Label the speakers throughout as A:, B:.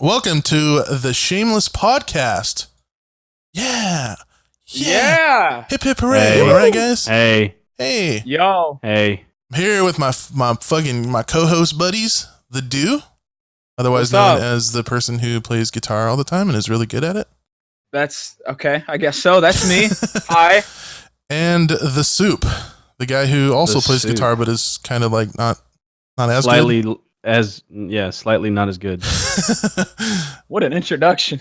A: Welcome to the Shameless podcast. Yeah. Hip hip hooray.
B: Hey.
A: Am I right, guys?
B: Hey.
C: Yo.
B: Hey.
A: I'm here with my co-host buddies, the Do, otherwise
C: What's
A: known
C: up?
A: as the person who plays guitar all the time and is really good at it.
C: That's okay. I guess so. That's me. Hi.
A: And the Soup, the guy who also
B: The
A: plays
B: Soup.
A: guitar but is kind of like not as
B: Slightly
A: good.
B: slightly not as good.
C: What an introduction.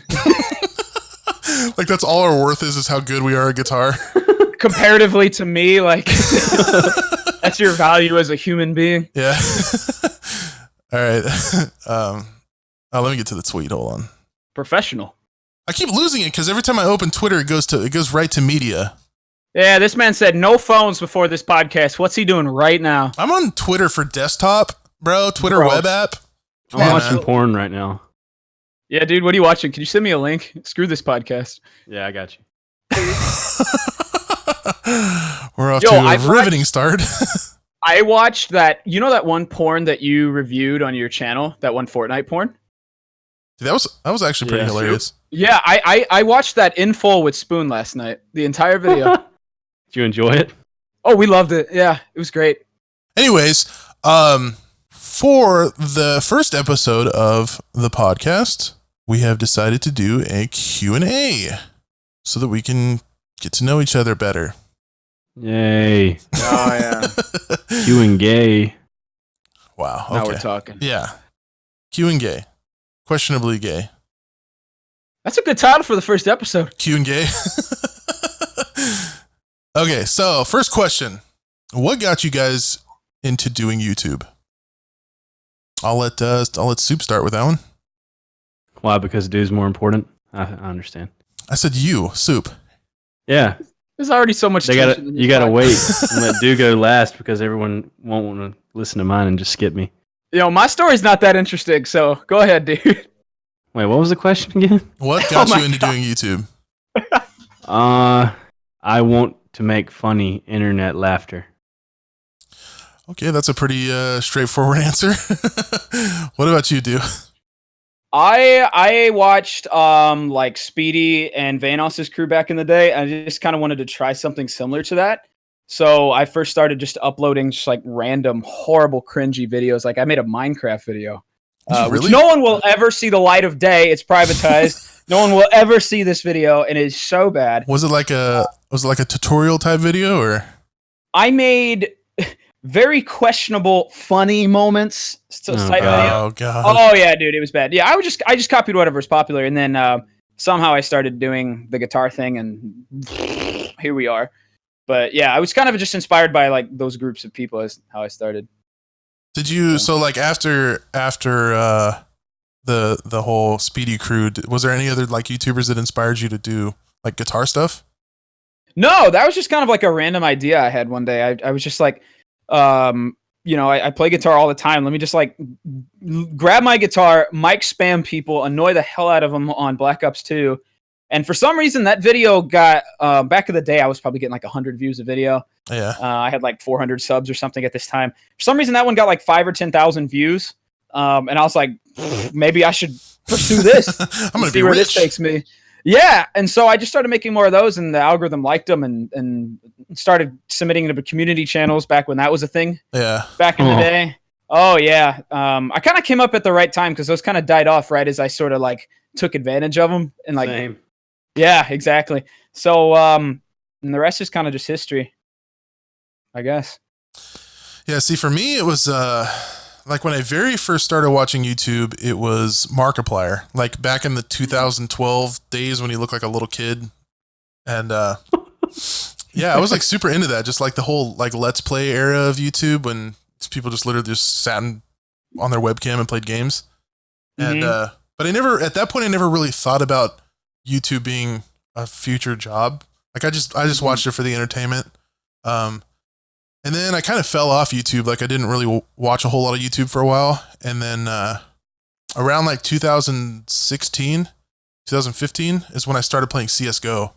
A: Like that's all our worth is how good we are at guitar.
C: Comparatively to me, like that's your value as a human being.
A: Yeah. All right. Let me get to the tweet. Hold on.
C: Professional.
A: I keep losing it because every time I open Twitter, it goes right to media.
C: Yeah, this man said no phones before this podcast. What's he doing right now?
A: I'm on Twitter for desktop, bro. Twitter
C: Gross.
A: web app.
B: I'm
A: Yeah,
B: watching
A: man.
B: porn right now.
C: Yeah, dude, what are you watching? Can you send me a link? Screw this podcast.
B: Yeah, I got you.
A: We're off
C: Yo,
A: to a
C: I've
A: riveting start.
C: I watched that, that one porn that you reviewed on your channel, that one Fortnite porn?
A: Dude, that was actually pretty
B: Yeah.
A: hilarious.
C: Yeah, I watched that in full with Spoon last night. The entire video.
B: Did you enjoy it?
C: Oh, we loved it. Yeah, it was great.
A: Anyways, for the first episode of the podcast, we have decided to do a Q&A so that we can get to know each other better.
B: Yay.
C: Oh, yeah.
B: You and gay.
A: Wow.
C: Now
A: Okay.
C: we're talking.
A: Yeah. Q and gay. Questionably gay.
C: That's a good title for the first episode.
A: Q and gay. Okay, so first question. What got you guys into doing YouTube? I'll let Soup start with that one.
B: Why? Because dude's more important? I understand.
A: I said you, Soup.
B: Yeah.
C: There's already so much tension in
B: You
C: this
B: gotta
C: podcast.
B: wait and let dude go last because everyone won't want to listen to mine and just skip me.
C: My story's not that interesting, so go ahead, dude.
B: Wait, what was the question again?
A: What got
C: Oh
A: you
C: my
A: into
C: God.
A: doing YouTube?
B: I want to make funny internet laughter.
A: Okay, that's a pretty straightforward answer. What about you, Do?
C: I watched like Speedy and Vanos's crew back in the day. I just kind of wanted to try something similar to that. So I first started just uploading just like random horrible cringy videos. Like I made a Minecraft video.
A: Did you
C: Which
A: really?
C: no one will ever see the light of day. It's privatized. No one will ever see this video, and it is so bad.
A: Was it like a tutorial type video or?
C: I made very questionable funny moments.
B: Oh,
C: Type
B: God.
C: video.
A: Oh god.
C: Oh yeah, dude, it was bad. Yeah, I just copied whatever was popular, and then somehow I started doing the guitar thing, and here we are. But yeah, I was kind of just inspired by like those groups of people. Is how I started.
A: Did you so like after the whole Speedy crew? Was there any other like YouTubers that inspired you to do like guitar stuff?
C: No, that was just kind of like a random idea I had one day. I was just like, I play guitar all the time. Let me just like grab my guitar, mic spam people, annoy the hell out of them on Black Ops 2. And for some reason, that video got, back in the day, I was probably getting like 100 views a video.
A: Yeah.
C: I had like 400 subs or something at this time. For some reason, that one got like 5,000 or 10,000 views. And I was like, maybe I should pursue this.
A: I'm gonna
C: see
A: be
C: where this
A: rich.
C: takes me. Yeah, and so I just started making more of those, and the algorithm liked them, and started submitting to community channels back when that was a thing.
A: Yeah.
C: Back in the
B: Oh.
C: day. Oh yeah, I kind of came up at the right time because those kind of died off right as I sort of like took advantage of them, and like
B: Same.
C: yeah, exactly. So and the rest is kind of just history, I guess.
A: Yeah. See, for me, it was like when I very first started watching YouTube, it was Markiplier. Like back in the 2012 days when he looked like a little kid, and yeah, I was like super into that. Just like the whole like Let's Play era of YouTube when people just literally just sat on their webcam and played games. And but I never really thought about YouTube being a future job. Like I just watched it for the entertainment. And then I kind of fell off YouTube. Like I didn't really watch a whole lot of YouTube for a while. And then around like 2016, 2015 is when I started playing CSGO.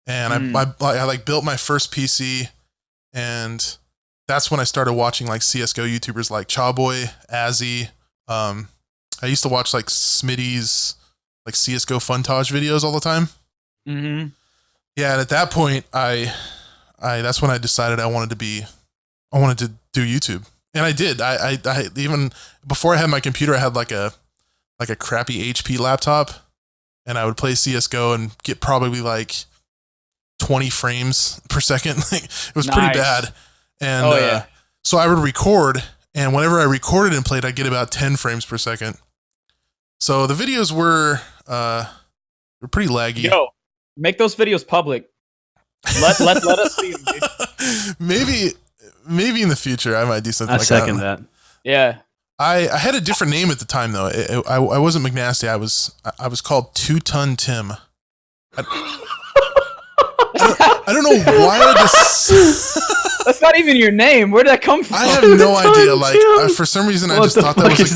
A: And I like built my first PC, and that's when I started watching like CSGO YouTubers like Chawboy, Azzy, I used to watch like Smitty's like CS:GO Funtage videos all the time.
C: Mm-hmm.
A: Yeah, and at that point, I that's when I decided I wanted to do YouTube, and I did. I even before I had my computer, I had like a crappy HP laptop, and I would play CS:GO and get probably like 20 frames per second. Like it was pretty bad, and so I would record, and whenever I recorded and played, I'd get about 10 frames per second. So the videos were pretty laggy.
C: Yo, make those videos public. Let us see them, dude.
A: Maybe in the future I might do something
B: I
A: like
B: second that.
C: Yeah.
A: I had a different name at the time though. I wasn't McNasty. I was called 2-Ton Tim. I don't know why this.
C: That's not even your name. Where did that come from?
A: I have no idea. Like for some reason, I just thought that was.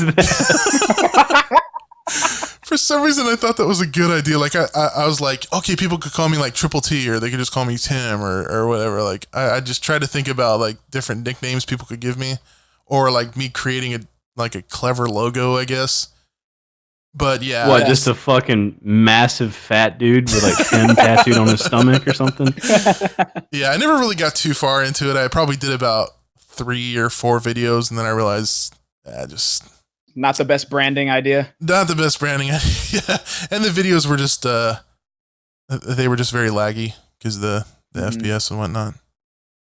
A: For some reason, I thought that was a good idea. Like I was like, okay, people could call me like Triple T, or they could just call me Tim, or whatever. Like I just tried to think about like different nicknames people could give me, or like me creating a clever logo, I guess. But yeah,
B: what? Just a fucking massive fat dude with like Tim tattooed on his stomach or something.
A: Yeah, I never really got too far into it. I probably did about 3 or 4 videos, and then I realized, just.
C: Not the best branding idea.
A: Not the best branding idea. Yeah. And the videos were just they were just very laggy because the FPS and whatnot.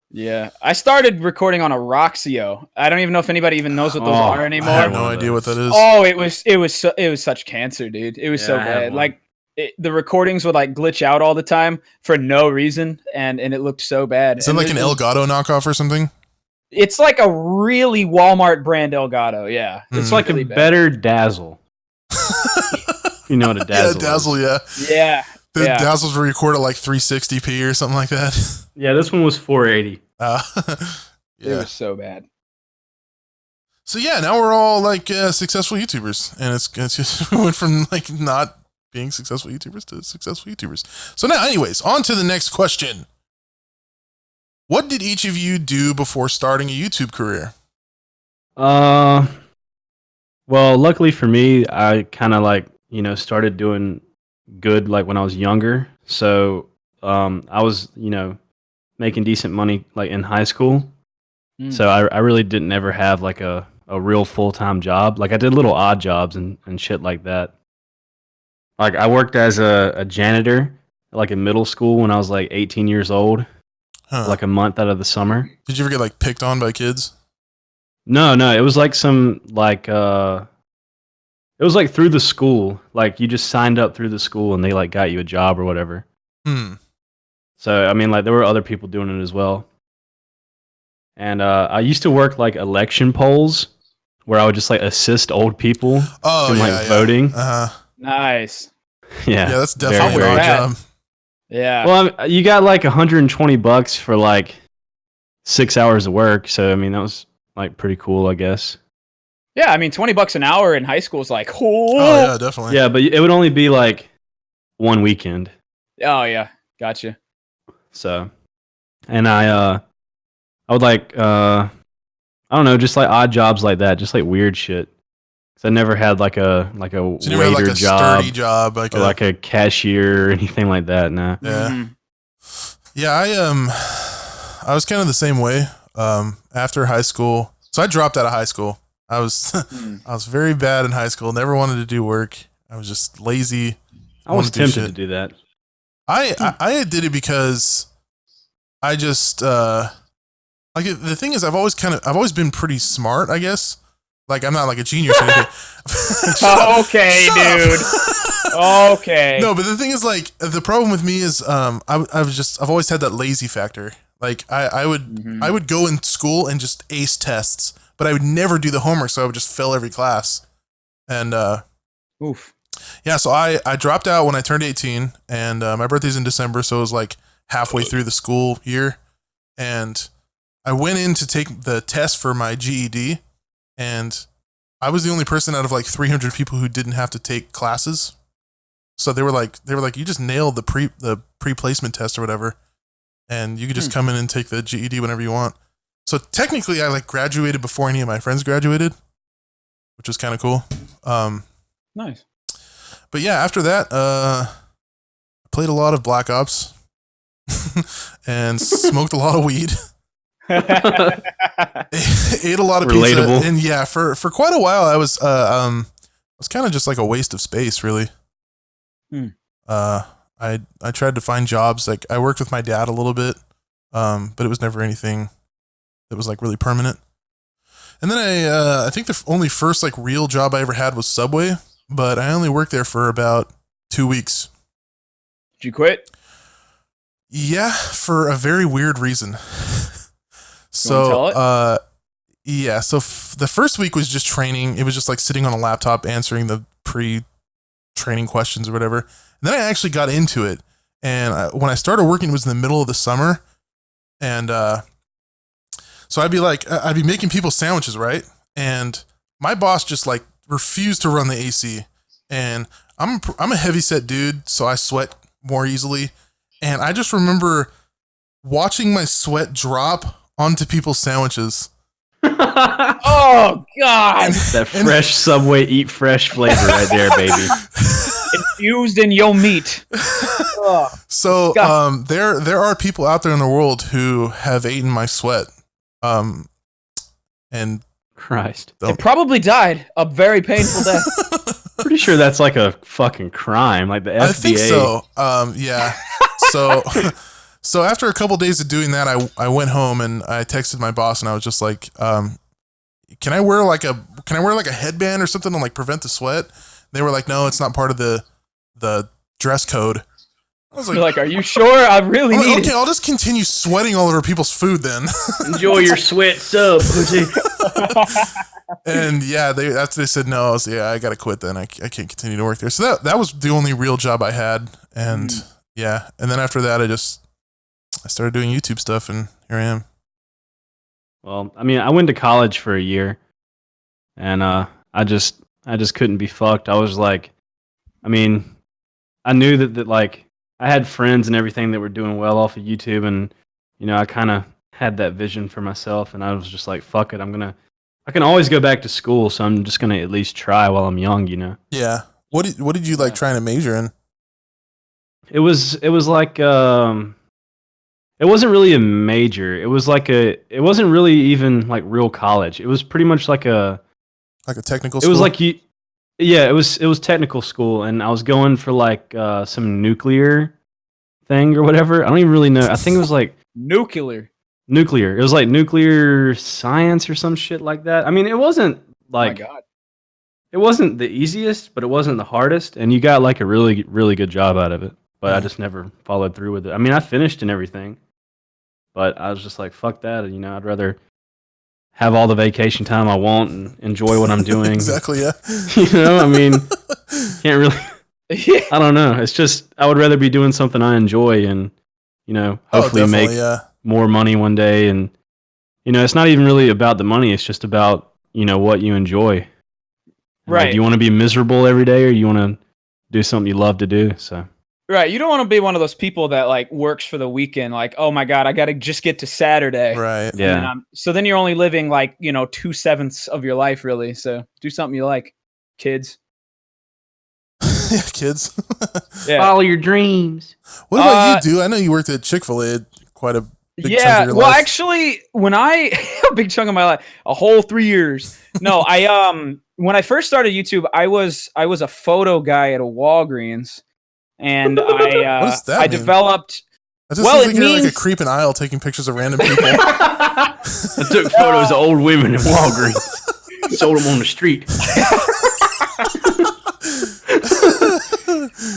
C: Yeah. I started recording on a Roxio. I don't even know if anybody even knows what those are anymore.
A: I have no idea what that is.
C: Oh, it was such cancer, dude. It was so bad. Like the recordings would like glitch out all the time for no reason, and it looked so bad.
A: Is it like an Elgato knockoff or something?
C: It's like a really Walmart brand Elgato, yeah.
B: It's like really a better Dazzle. You know what a Dazzle is.
A: Yeah, Dazzle, yeah.
C: Yeah.
A: The Dazzles were recorded at like 360p or something like that.
B: Yeah, this one was 480.
A: Yeah.
C: It was so bad.
A: So yeah, now we're all like successful YouTubers, and it's just, we went from like not being successful YouTubers to successful YouTubers. So now, anyways, on to the next question. What did each of you do before starting a YouTube career?
B: Well, luckily for me, I kind of like, started doing good like when I was younger. So, I was, making decent money like in high school. So I really didn't ever have like a real full-time job. Like I did little odd jobs and shit like that. Like I worked as a janitor like in middle school when I was like 18 years old. Like a month out of the summer.
A: Did you ever get like picked on by kids?
B: No, it was like some like it was like through the school. Like you just signed up through the school and they like got you a job or whatever. So I mean like there were other people doing it as well. And I used to work like election polls where I would just like assist old people in like voting.
C: Nice.
B: Yeah.
A: Yeah, that's definitely an odd job.
C: Yeah.
B: Well, you got like $120 for like 6 hours of work. So, I mean, that was like pretty cool, I guess.
C: Yeah. I mean, $20 an hour in high school is like,
A: oh yeah, definitely.
B: Yeah. But it would only be like one weekend.
C: Oh yeah. Gotcha.
B: So, and I would like, I don't know, just like odd jobs like that, just like weird shit. I never had like a
A: so you never had like a
B: job,
A: sturdy job,
B: or like a cashier or anything like that. Nah.
A: Yeah, yeah. I was kind of the same way. After high school, so I dropped out of high school. I was I was very bad in high school. Never wanted to do work. I was just lazy.
B: I was tempted to do that.
A: I did it because I just like the thing is I've always been pretty smart, I guess. Like I'm not like a genius or anything.
C: Okay, dude. Okay.
A: No, but the thing is, like, the problem with me is, I've always had that lazy factor. Like, I would go in school and just ace tests, but I would never do the homework, so I would just fail every class. And
C: oof.
A: Yeah, so I dropped out when I turned 18, and my birthday's in December, so it was like halfway through the school year, and I went in to take the test for my GED. And I was the only person out of like 300 people who didn't have to take classes. So they were like, you just nailed the pre-placement test or whatever, and you could just come in and take the GED whenever you want. So technically, I like graduated before any of my friends graduated, which was kind of cool.
C: Nice.
A: But yeah, after that, I played a lot of Black Ops and smoked a lot of weed. Ate a lot of pizza.
B: Relatable.
A: And yeah, for quite a while, I was kind of just like a waste of space, really. I tried to find jobs. Like I worked with my dad a little bit, but it was never anything that was like really permanent. And then I think the only first like real job I ever had was Subway, but I only worked there for about 2 weeks.
C: Did you quit?
A: Yeah, for a very weird reason.
C: Tell it?
A: Yeah. So the first week was just training. It was just like sitting on a laptop answering the pre-training questions or whatever. And then I actually got into it, and when I started working, it was in the middle of the summer, and so I'd be making people sandwiches, right? And my boss just like refused to run the AC, and I'm a heavy set dude, so I sweat more easily, and I just remember watching my sweat drop onto people's sandwiches.
C: Oh God!
B: That fresh Subway eat fresh flavor right there, baby.
C: Infused in your meat.
A: So there are people out there in the world who have eaten my sweat. And
B: Christ.
C: They probably died a very painful death.
B: Pretty sure that's like a fucking crime, like the FDA.
A: I think so. Yeah. So after a couple days of doing that, I went home and I texted my boss and I was just like, can I wear like a headband or something to like prevent the sweat? They were like, no, it's not part of the dress code. I was
C: like, are you sure? I really need
A: it. Okay, I'll just continue sweating all over people's food then.
B: Enjoy your sweat sub, pussy.
A: And yeah, they said no. I was I gotta quit then. I can't continue to work there. So that was the only real job I had. And yeah, and then after that, I started doing YouTube stuff, and here I am.
B: Well, I mean, I went to college for a year, and I just couldn't be fucked. I was like, I mean, I knew that like I had friends and everything that were doing well off of YouTube, and I kind of had that vision for myself, and I was just like, fuck it, I can always go back to school, so I'm just gonna at least try while I'm young,
A: Yeah. What did you like trying to major in?
B: It was like it wasn't really a major. It wasn't really even like real college. It was pretty much like a
A: technical school.
B: It was like it was technical school, and I was going for like some nuclear thing or whatever. I don't even really know. I think it was like
C: nuclear.
B: It was like nuclear science or some shit like that. I mean, it wasn't like it wasn't the easiest, but it wasn't the hardest, and you got like a really, really good job out of it. But I just never followed through with it. I mean, I finished and everything, but I was just like, fuck that. I'd rather have all the vacation time I want and enjoy what I'm doing.
A: Exactly, yeah.
B: I mean, can't really. I don't know. It's just I would rather be doing something I enjoy and hopefully make more money one day. And it's not even really about the money. It's just about what you enjoy. And,
C: right.
B: Like, do you want to be miserable every day, or you want to do something you love to do? So.
C: Right, you don't want to be one of those people that like works for the weekend. Like, oh my god, I got to just get to Saturday.
A: Right.
B: Yeah.
C: So then you're only living like 2/7 of your life, really. So do something you like, kids.
A: Yeah, kids.
C: Yeah.
B: Follow your dreams.
A: What about you, dude? I know you worked at Chick-fil-A quite a big chunk of your life.
C: Well, actually, when a big chunk of my life, a whole 3 years. No, when I first started YouTube, I was a photo guy at a Walgreens. And I developed.
A: It means you're like a creep in aisle taking pictures of random people.
B: I took photos of old women in Walgreens. Sold them on the street.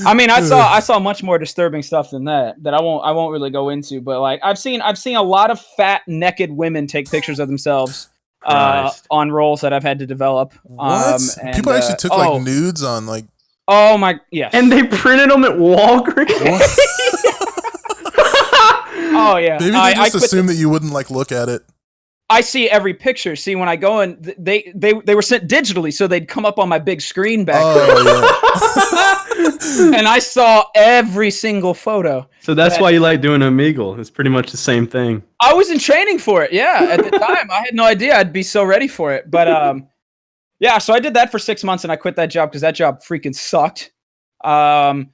C: I mean, I saw much more disturbing stuff than that I won't really go into. But like I've seen a lot of fat naked women take pictures of themselves on roles that I've had to develop.
A: What? People actually took like nudes on like.
C: Oh my, yes.
B: And they printed them at Walgreens.
C: Oh yeah.
A: Maybe they just assumed that you wouldn't like look at it.
C: I see every picture. See, when I go in, they were sent digitally, so they'd come up on my big screen back there. And I saw every single photo.
B: So that's why you like doing Omegle. It's pretty much the same thing.
C: I was in training for it. Yeah, at the time, I had no idea I'd be so ready for it. But Yeah, so I did that for 6 months and I quit that job because that job freaking sucked. And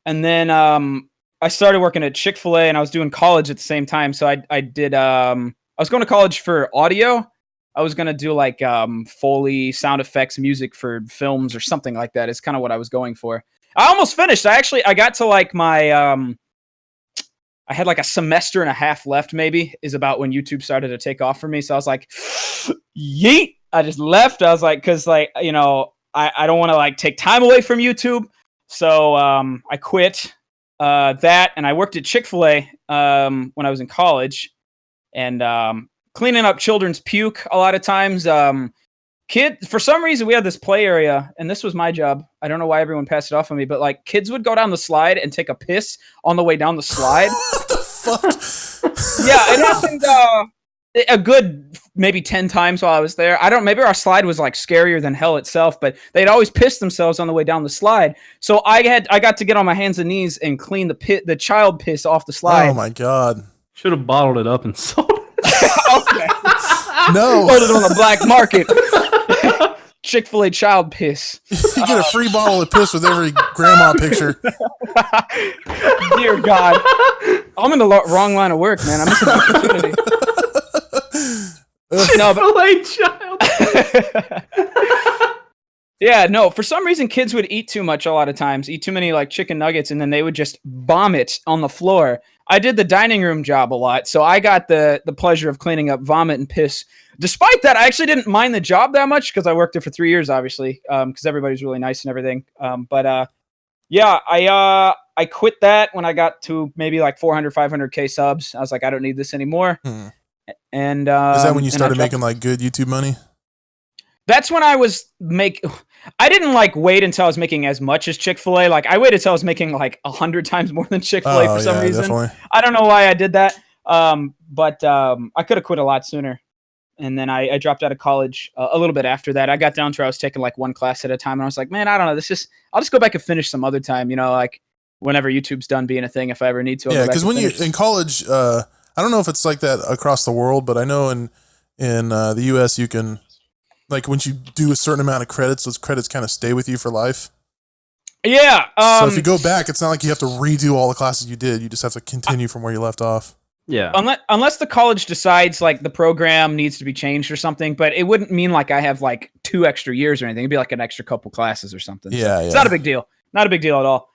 C: then I started working at Chick-fil-A and I was doing college at the same time. So I did I was going to college for audio. I was gonna do like Foley, sound effects, music for films or something like that. Is kind of what I was going for. I almost finished. I got to like my I had like a semester and a half left. Maybe is about when YouTube started to take off for me. So I was like, yeet. I just left. I was like, because like I don't want to like take time away from YouTube. So I quit that and I worked at Chick-fil-A when I was in college and cleaning up children's puke a lot of times. For some reason we had this play area and this was my job. I don't know why everyone passed it off on me, but like kids would go down the slide and take a piss on the way down the slide.
A: What the fuck?
C: Yeah, it happened a good maybe 10 times while I was there. Maybe our slide was like scarier than hell itself, but they'd always piss themselves on the way down the slide. So I got to get on my hands and knees and clean the child piss off the slide.
A: Oh my God.
B: Should have bottled it up and sold it.
C: Okay.
A: No.
C: Sold it on the black market. Chick-fil-A child piss.
A: You get a free bottle of piss with every grandma picture.
C: Dear God. I'm in the wrong line of work, man. I'm missing an opportunity.
B: Child.
C: Yeah, no, for some reason kids would eat too much a lot of times, eat too many like chicken nuggets, and then they would just vomit on the floor. I did the dining room job a lot, so I got the pleasure of cleaning up vomit and piss. Despite that, I actually didn't mind the job that much because I worked there for 3 years, obviously, because everybody's really nice and everything. Yeah, I quit that when I got to maybe like 400, 500K subs. I was like, I don't need this anymore. And
A: is that when you started making like good YouTube money?
C: That's when I didn't like wait until I was making as much as Chick-fil-A. Like I waited until I was making like 100 times more than Chick-fil-A for some reason. Definitely. I don't know why I did that. But I could have quit a lot sooner. And then I dropped out of college a little bit after that. I got down to where I was taking like one class at a time. And I was like, man, I don't know. I'll just go back and finish some other time, like whenever YouTube's done being a thing, if I ever need to.
A: Yeah, because when you're in college, I don't know if it's like that across the world, but I know in the US you can, like once you do a certain amount of credits, those credits kind of stay with you for life.
C: Yeah.
A: So if you go back, it's not like you have to redo all the classes you did. You just have to continue from where you left off.
B: Yeah.
C: Unless the college decides like the program needs to be changed or something, but it wouldn't mean like I have like 2 extra years or anything. It'd be like an extra couple classes or something.
A: Yeah,
C: so it's not a big deal. Not a big deal at all.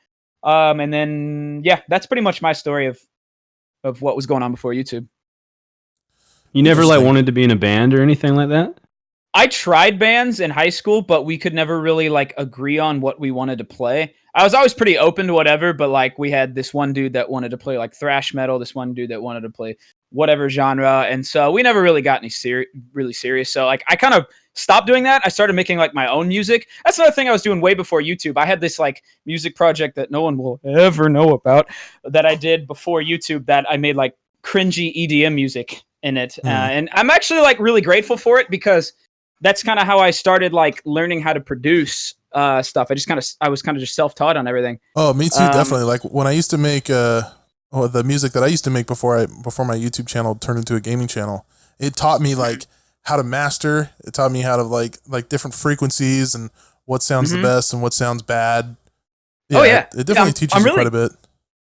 C: And then that's pretty much my story of what was going on before YouTube.
B: You never like wanted to be in a band or anything like that?
C: I tried bands in high school, but we could never really like agree on what we wanted to play. I was always pretty open to whatever, but like we had this one dude that wanted to play like thrash metal, this one dude that wanted to play whatever genre, and so we never really got any really serious. So like I kind of stopped doing that. I started making like my own music. That's another thing I was doing way before YouTube. I had this like music project that no one will ever know about that I did before YouTube that I made like cringy EDM music in it, and I'm actually like really grateful for it because that's kind of how I started like learning how to produce stuff. I was kind of just self-taught on everything.
A: Oh, me too, definitely. Like when I used to make the music that I used to make before my YouTube channel turned into a gaming channel, it taught me like how to master. It taught me how to like different frequencies and what sounds the best and what sounds bad. Yeah, it definitely teaches you quite a bit.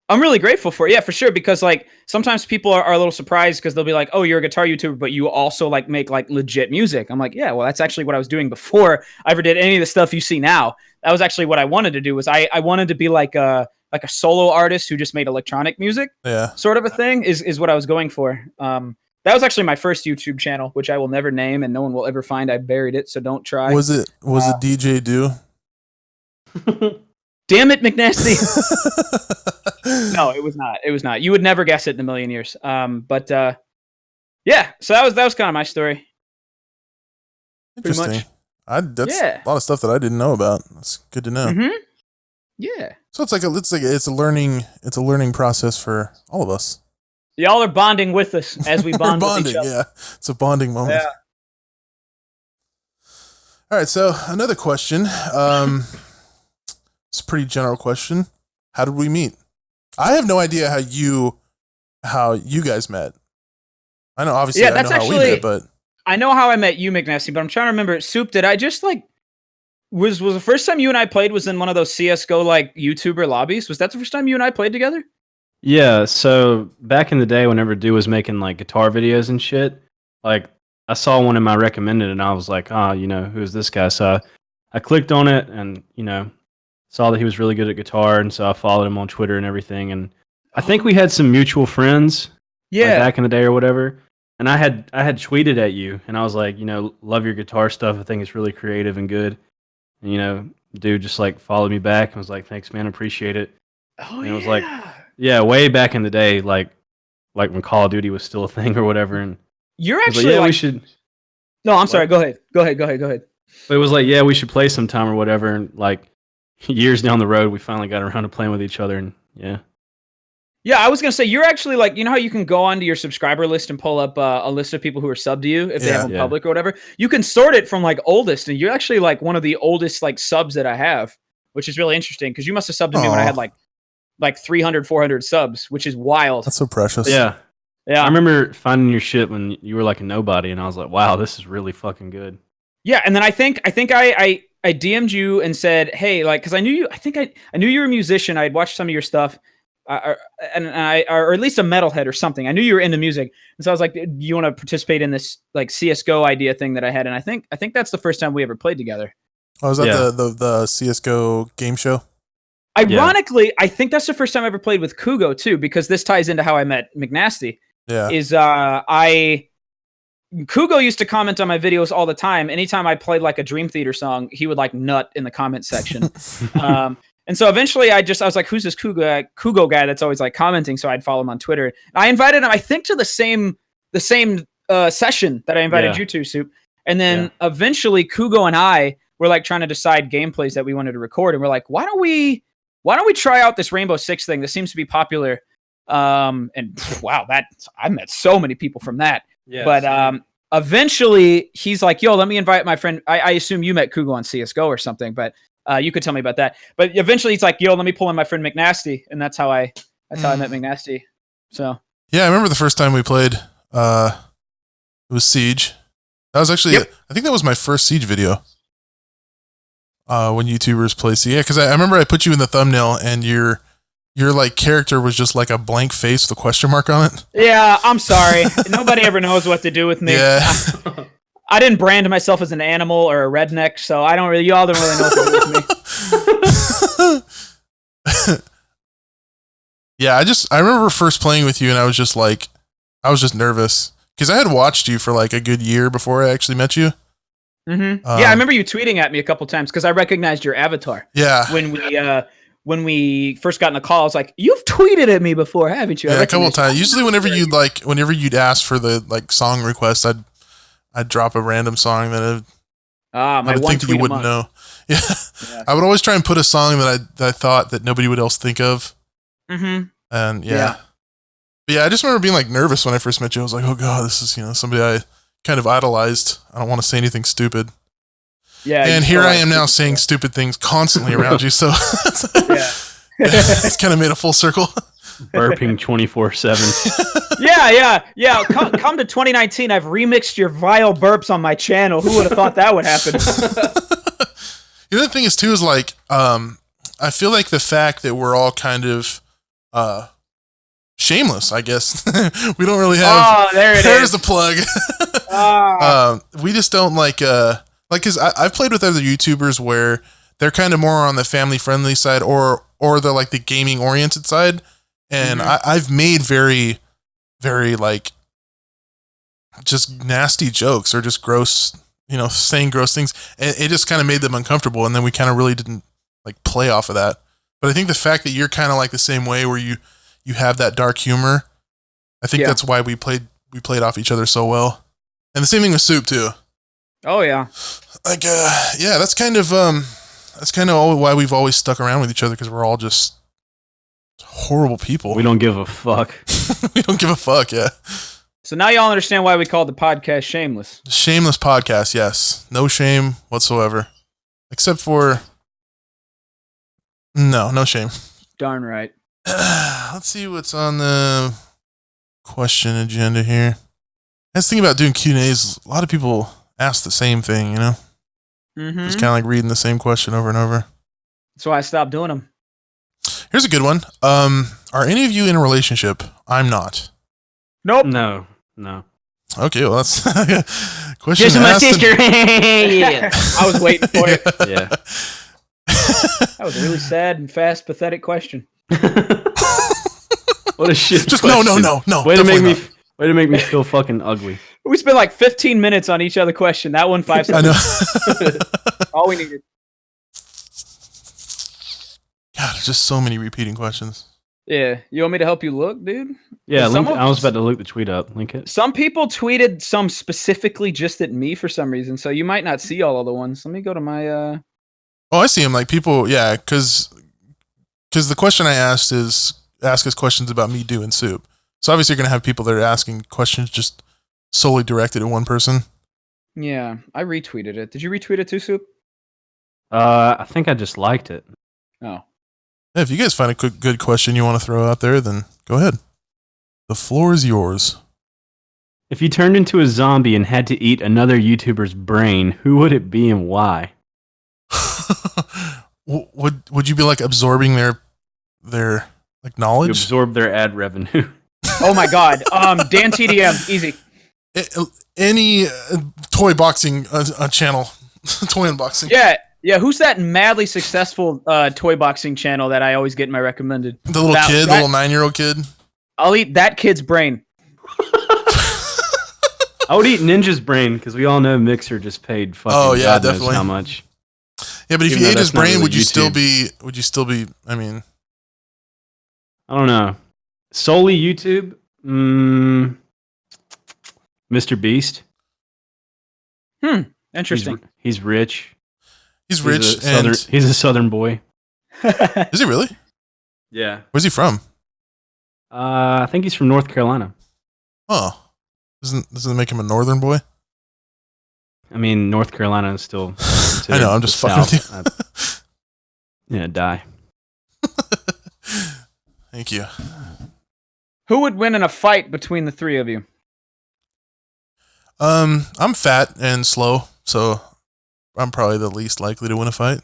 C: I'm really grateful for it. Yeah, for sure. Because like sometimes people are a little surprised because they'll be like, oh, you're a guitar YouTuber, but you also like make like legit music. I'm like, yeah, well, that's actually what I was doing before I ever did any of the stuff you see now. That was actually what I wanted to do was I wanted to be like a solo artist who just made electronic music. Yeah. Sort of a thing is what I was going for. That was actually my first YouTube channel, which I will never name and no one will ever find. I buried it, so don't try.
A: Was it DJ Do?
C: Damn it, McNasty. No, it was not. It was not. You would never guess it in a million years. Yeah, so that was kind of my story.
A: Interesting. That's a lot of stuff that I didn't know about. That's good to know.
C: Mm-hmm. Yeah.
A: So it's a learning process for all of us.
C: Y'all are bonding with us as we bond with each other.
A: Yeah. It's a bonding moment. Yeah. All right, so another question. It's a pretty general question. How did we meet? I have no idea how you guys met. I know, obviously, I know how we met, but
C: I know how I met you, McNasty, but I'm trying to remember. Soup, did I just like was the first time you and I played was in one of those CS:GO like YouTuber lobbies? Was that the first time you and I played together?
B: Yeah, so back in the day, whenever Dude was making like guitar videos and shit, like I saw one in my recommended, and I was like, who's this guy? So I clicked on it, and saw that he was really good at guitar, and so I followed him on Twitter and everything. And I think we had some mutual friends, like back in the day or whatever. And I had tweeted at you, and I was like, love your guitar stuff. I think it's really creative and good. And Dude just like followed me back and was like, thanks, man, appreciate it.
C: Oh
B: And it was like, yeah, way back in the day, like when Call of Duty was still a thing or whatever. And
C: you're
B: it was
C: actually
B: like,
C: we
B: should.
C: No, I'm sorry. Go ahead.
B: But it was like, yeah, we should play sometime or whatever. And like years down the road, we finally got around to playing with each other. And yeah.
C: Yeah, I was gonna say you're actually like, you know how you can go onto your subscriber list and pull up a list of people who are subbed to you if they have them public or whatever. You can sort it from like oldest, and you're actually like one of the oldest like subs that I have, which is really interesting because you must have subbed to me when I had like 300, 400 subs, which is wild.
A: That's so precious.
B: Yeah. I remember finding your shit when you were like a nobody, and I was like, wow, this is really fucking good.
C: Yeah, and then I think I DM'd you and said, hey, like, because I knew you. I think I knew you were a musician. I had watched some of your stuff. Or at least a metalhead or something. I knew you were into music, and so I was like, "Do you want to participate in this like CS:GO idea thing that I had?" And I think that's the first time we ever played together.
A: Oh, is that the CS:GO game show?
C: Ironically, I think that's the first time I ever played with Kugo too, because this ties into how I met McNasty.
A: Yeah,
C: Kugo used to comment on my videos all the time. Anytime I played like a Dream Theater song, he would like nut in the comment section. And so eventually I was like, who's this Kugo guy that's always like commenting? So I'd follow him on Twitter. And I invited him, I think, to the same session that I invited you to, Soup. And then eventually Kugo and I were like trying to decide gameplays that we wanted to record. And we're like, why don't we try out this Rainbow Six thing? This seems to be popular. And wow, I met so many people from that. Yeah, but eventually he's like, yo, let me invite my friend. I assume you met Kugo on CS:GO or something, but you could tell me about that. But eventually he's like, yo, let me pull in my friend McNasty. And that's how I met McNasty. So
A: yeah, I remember the first time we played, it was Siege. That was actually, I think that was my first Siege video. When YouTubers play Siege. Yeah, because I remember I put you in the thumbnail and your like character was just like a blank face with a question mark on it.
C: Yeah, I'm sorry. Nobody ever knows what to do with me.
A: Yeah.
C: I didn't brand myself as an animal or a redneck, so y'all don't really know what to do with me.
A: Yeah, I remember first playing with you and I was just nervous because I had watched you for like a good year before I actually met you.
C: Mm-hmm. Yeah, I remember you tweeting at me a couple times because I recognized your avatar.
A: Yeah.
C: When we first got in the call, I was like, "You've tweeted at me before, haven't you?"
A: Yeah, a couple of times. Usually, whenever you'd ask for the like song request, I'd drop a random song that I would think that you wouldn't know. Yeah. I would always try and put a song that I thought that nobody would else think of.
C: Mm-hmm.
A: And But yeah, I just remember being like nervous when I first met you. I was like, oh god, this is somebody I kind of idolized. I don't want to say anything stupid. Yeah, and here I am now saying stupid things constantly around you. So it's kind of made a full circle.
B: Burping 24/7.
C: Yeah. Come to 2019. I've remixed your vile burps on my channel. Who would have thought that would happen?
A: The other thing is like, I feel like the fact that we're all kind of shameless, I guess. We don't really have.
C: Oh, there it is.
A: There's the plug. We just don't like, because I've played with other YouTubers where they're kind of more on the family friendly side or the like the gaming oriented side. And I've made very, very like just nasty jokes or just gross, saying gross things. And it just kind of made them uncomfortable. And then we kind of really didn't like play off of that. But I think the fact that you're kind of like the same way where you have that dark humor, I think that's why we played off each other so well. And the same thing with Soup too.
C: Oh yeah.
A: Like, that's kind of why we've always stuck around with each other, because we're all just horrible people.
B: We don't give a fuck.
A: We don't give a fuck, yeah.
C: So now y'all understand why we called the podcast Shameless.
A: Shameless podcast, yes. No shame whatsoever. Except for... No shame.
C: Darn right.
A: Let's see what's on the question agenda here. That's the thing about doing Q&As. A lot of people ask the same thing, you know?
C: Mm-hmm.
A: Just kind of like reading the same question over and over.
C: That's why I stopped doing them.
A: Here's a good one. Are any of you in a relationship? I'm not.
C: Nope.
B: No.
A: Okay, well that's question.
B: Just my
A: asked and-
B: sister. Yeah.
C: I was waiting for it.
B: Yeah.
C: That was a really sad and fast, pathetic question.
B: What a shit.
A: Just
B: question.
A: no.
B: Way to make
A: definitely
B: me. Way to make me feel fucking ugly.
C: We spent like 15 minutes on each other question. That one 5
A: not. I
C: seconds.
A: know.
C: All we needed.
A: God, there's just so many repeating questions.
C: Yeah. You want me to help you look, dude?
B: Yeah,
C: Some
B: link,
C: of-
B: I was about to link the tweet up. Link it.
C: Some people tweeted some specifically just at me for some reason, so you might not see all of the ones. Let me go to my
A: Oh, I see him. Like people, yeah, because the question I asked is ask us questions about me doing soup. So obviously you're gonna have people that are asking questions just solely directed at one person.
C: Yeah, I retweeted it. Did you retweet it too, Soup?
B: I think I just liked it.
C: Oh.
A: Yeah, if you guys find a good question you want to throw out there, then go ahead. The floor is yours.
B: If you turned into a zombie and had to eat another YouTuber's brain, who would it be and why?
A: Would you be like absorbing their like
B: You
A: knowledge?
B: absorb their ad revenue.
C: Oh my god. Dan TDM, easy.
A: Any toy boxing channel, toy unboxing.
C: Yeah, who's that madly successful toy boxing channel that I always get in my recommended?
A: The little kid, the little 9-year-old kid.
C: I'll eat that kid's brain.
B: I would eat Ninja's brain because we all know Mixer just paid fucking
A: Oh, yeah,
B: God knows
A: definitely.
B: how much.
A: Yeah, but if
B: Even
A: you
B: though
A: ate his
B: that's not
A: brain,
B: really
A: would you still
B: YouTube.
A: be? Would you still be? I mean,
B: I don't know. Solely YouTube? Mr. Beast.
C: Interesting.
B: He's rich.
A: he's rich
B: and he's a southern boy.
A: is he really?
B: Yeah.
A: Where's he from?
B: I think he's from North Carolina.
A: Oh, doesn't that make him a northern boy?
B: I mean, North Carolina is still.
A: I know. I'm just fucking with you.
B: Yeah, die.
A: Thank you.
C: Who would win in a fight between the three of you?
A: I'm fat and slow, so I'm probably the least likely to win a fight.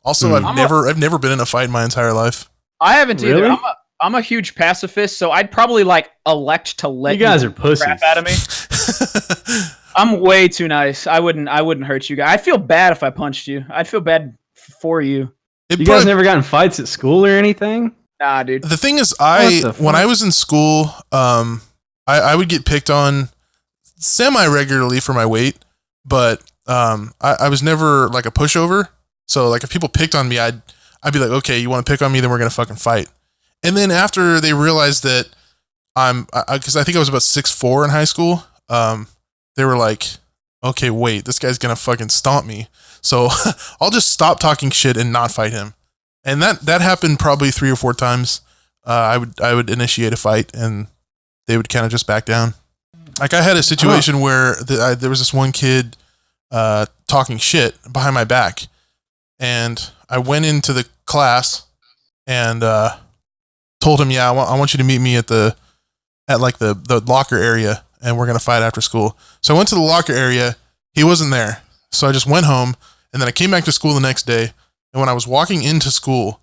A: Also, I've never been in a fight in my entire life.
C: I haven't either.
B: Really?
C: I'm a huge pacifist, so I'd probably like elect to let
B: You guys are pussies.
C: crap out of me. I'm way too nice. I wouldn't hurt you guys. I'd feel bad if I punched you. I'd feel bad for you.
B: You guys never got in fights at school or anything?
C: Nah, dude.
A: The thing is,
B: the
A: when I
B: fuck?
A: was in school, I would get picked on semi-regularly for my weight, but I was never like a pushover. So like if people picked on me, I'd be like, okay, you want to pick on me, then we're gonna fucking fight. And then after they realized that because I think I was about 6'4" in high school, they were like, okay, wait, this guy's gonna fucking stomp me. So I'll just stop talking shit and not fight him. And that happened probably 3 or 4 times. I would initiate a fight and they would kind of just back down. Like I had a situation where there was this one kid talking shit behind my back, and I went into the class and told him, yeah, I want you to meet me at the locker area, and we're gonna fight after school. So I went to the locker area. He wasn't there, so I just went home, and then I came back to school the next day. And when I was walking into school,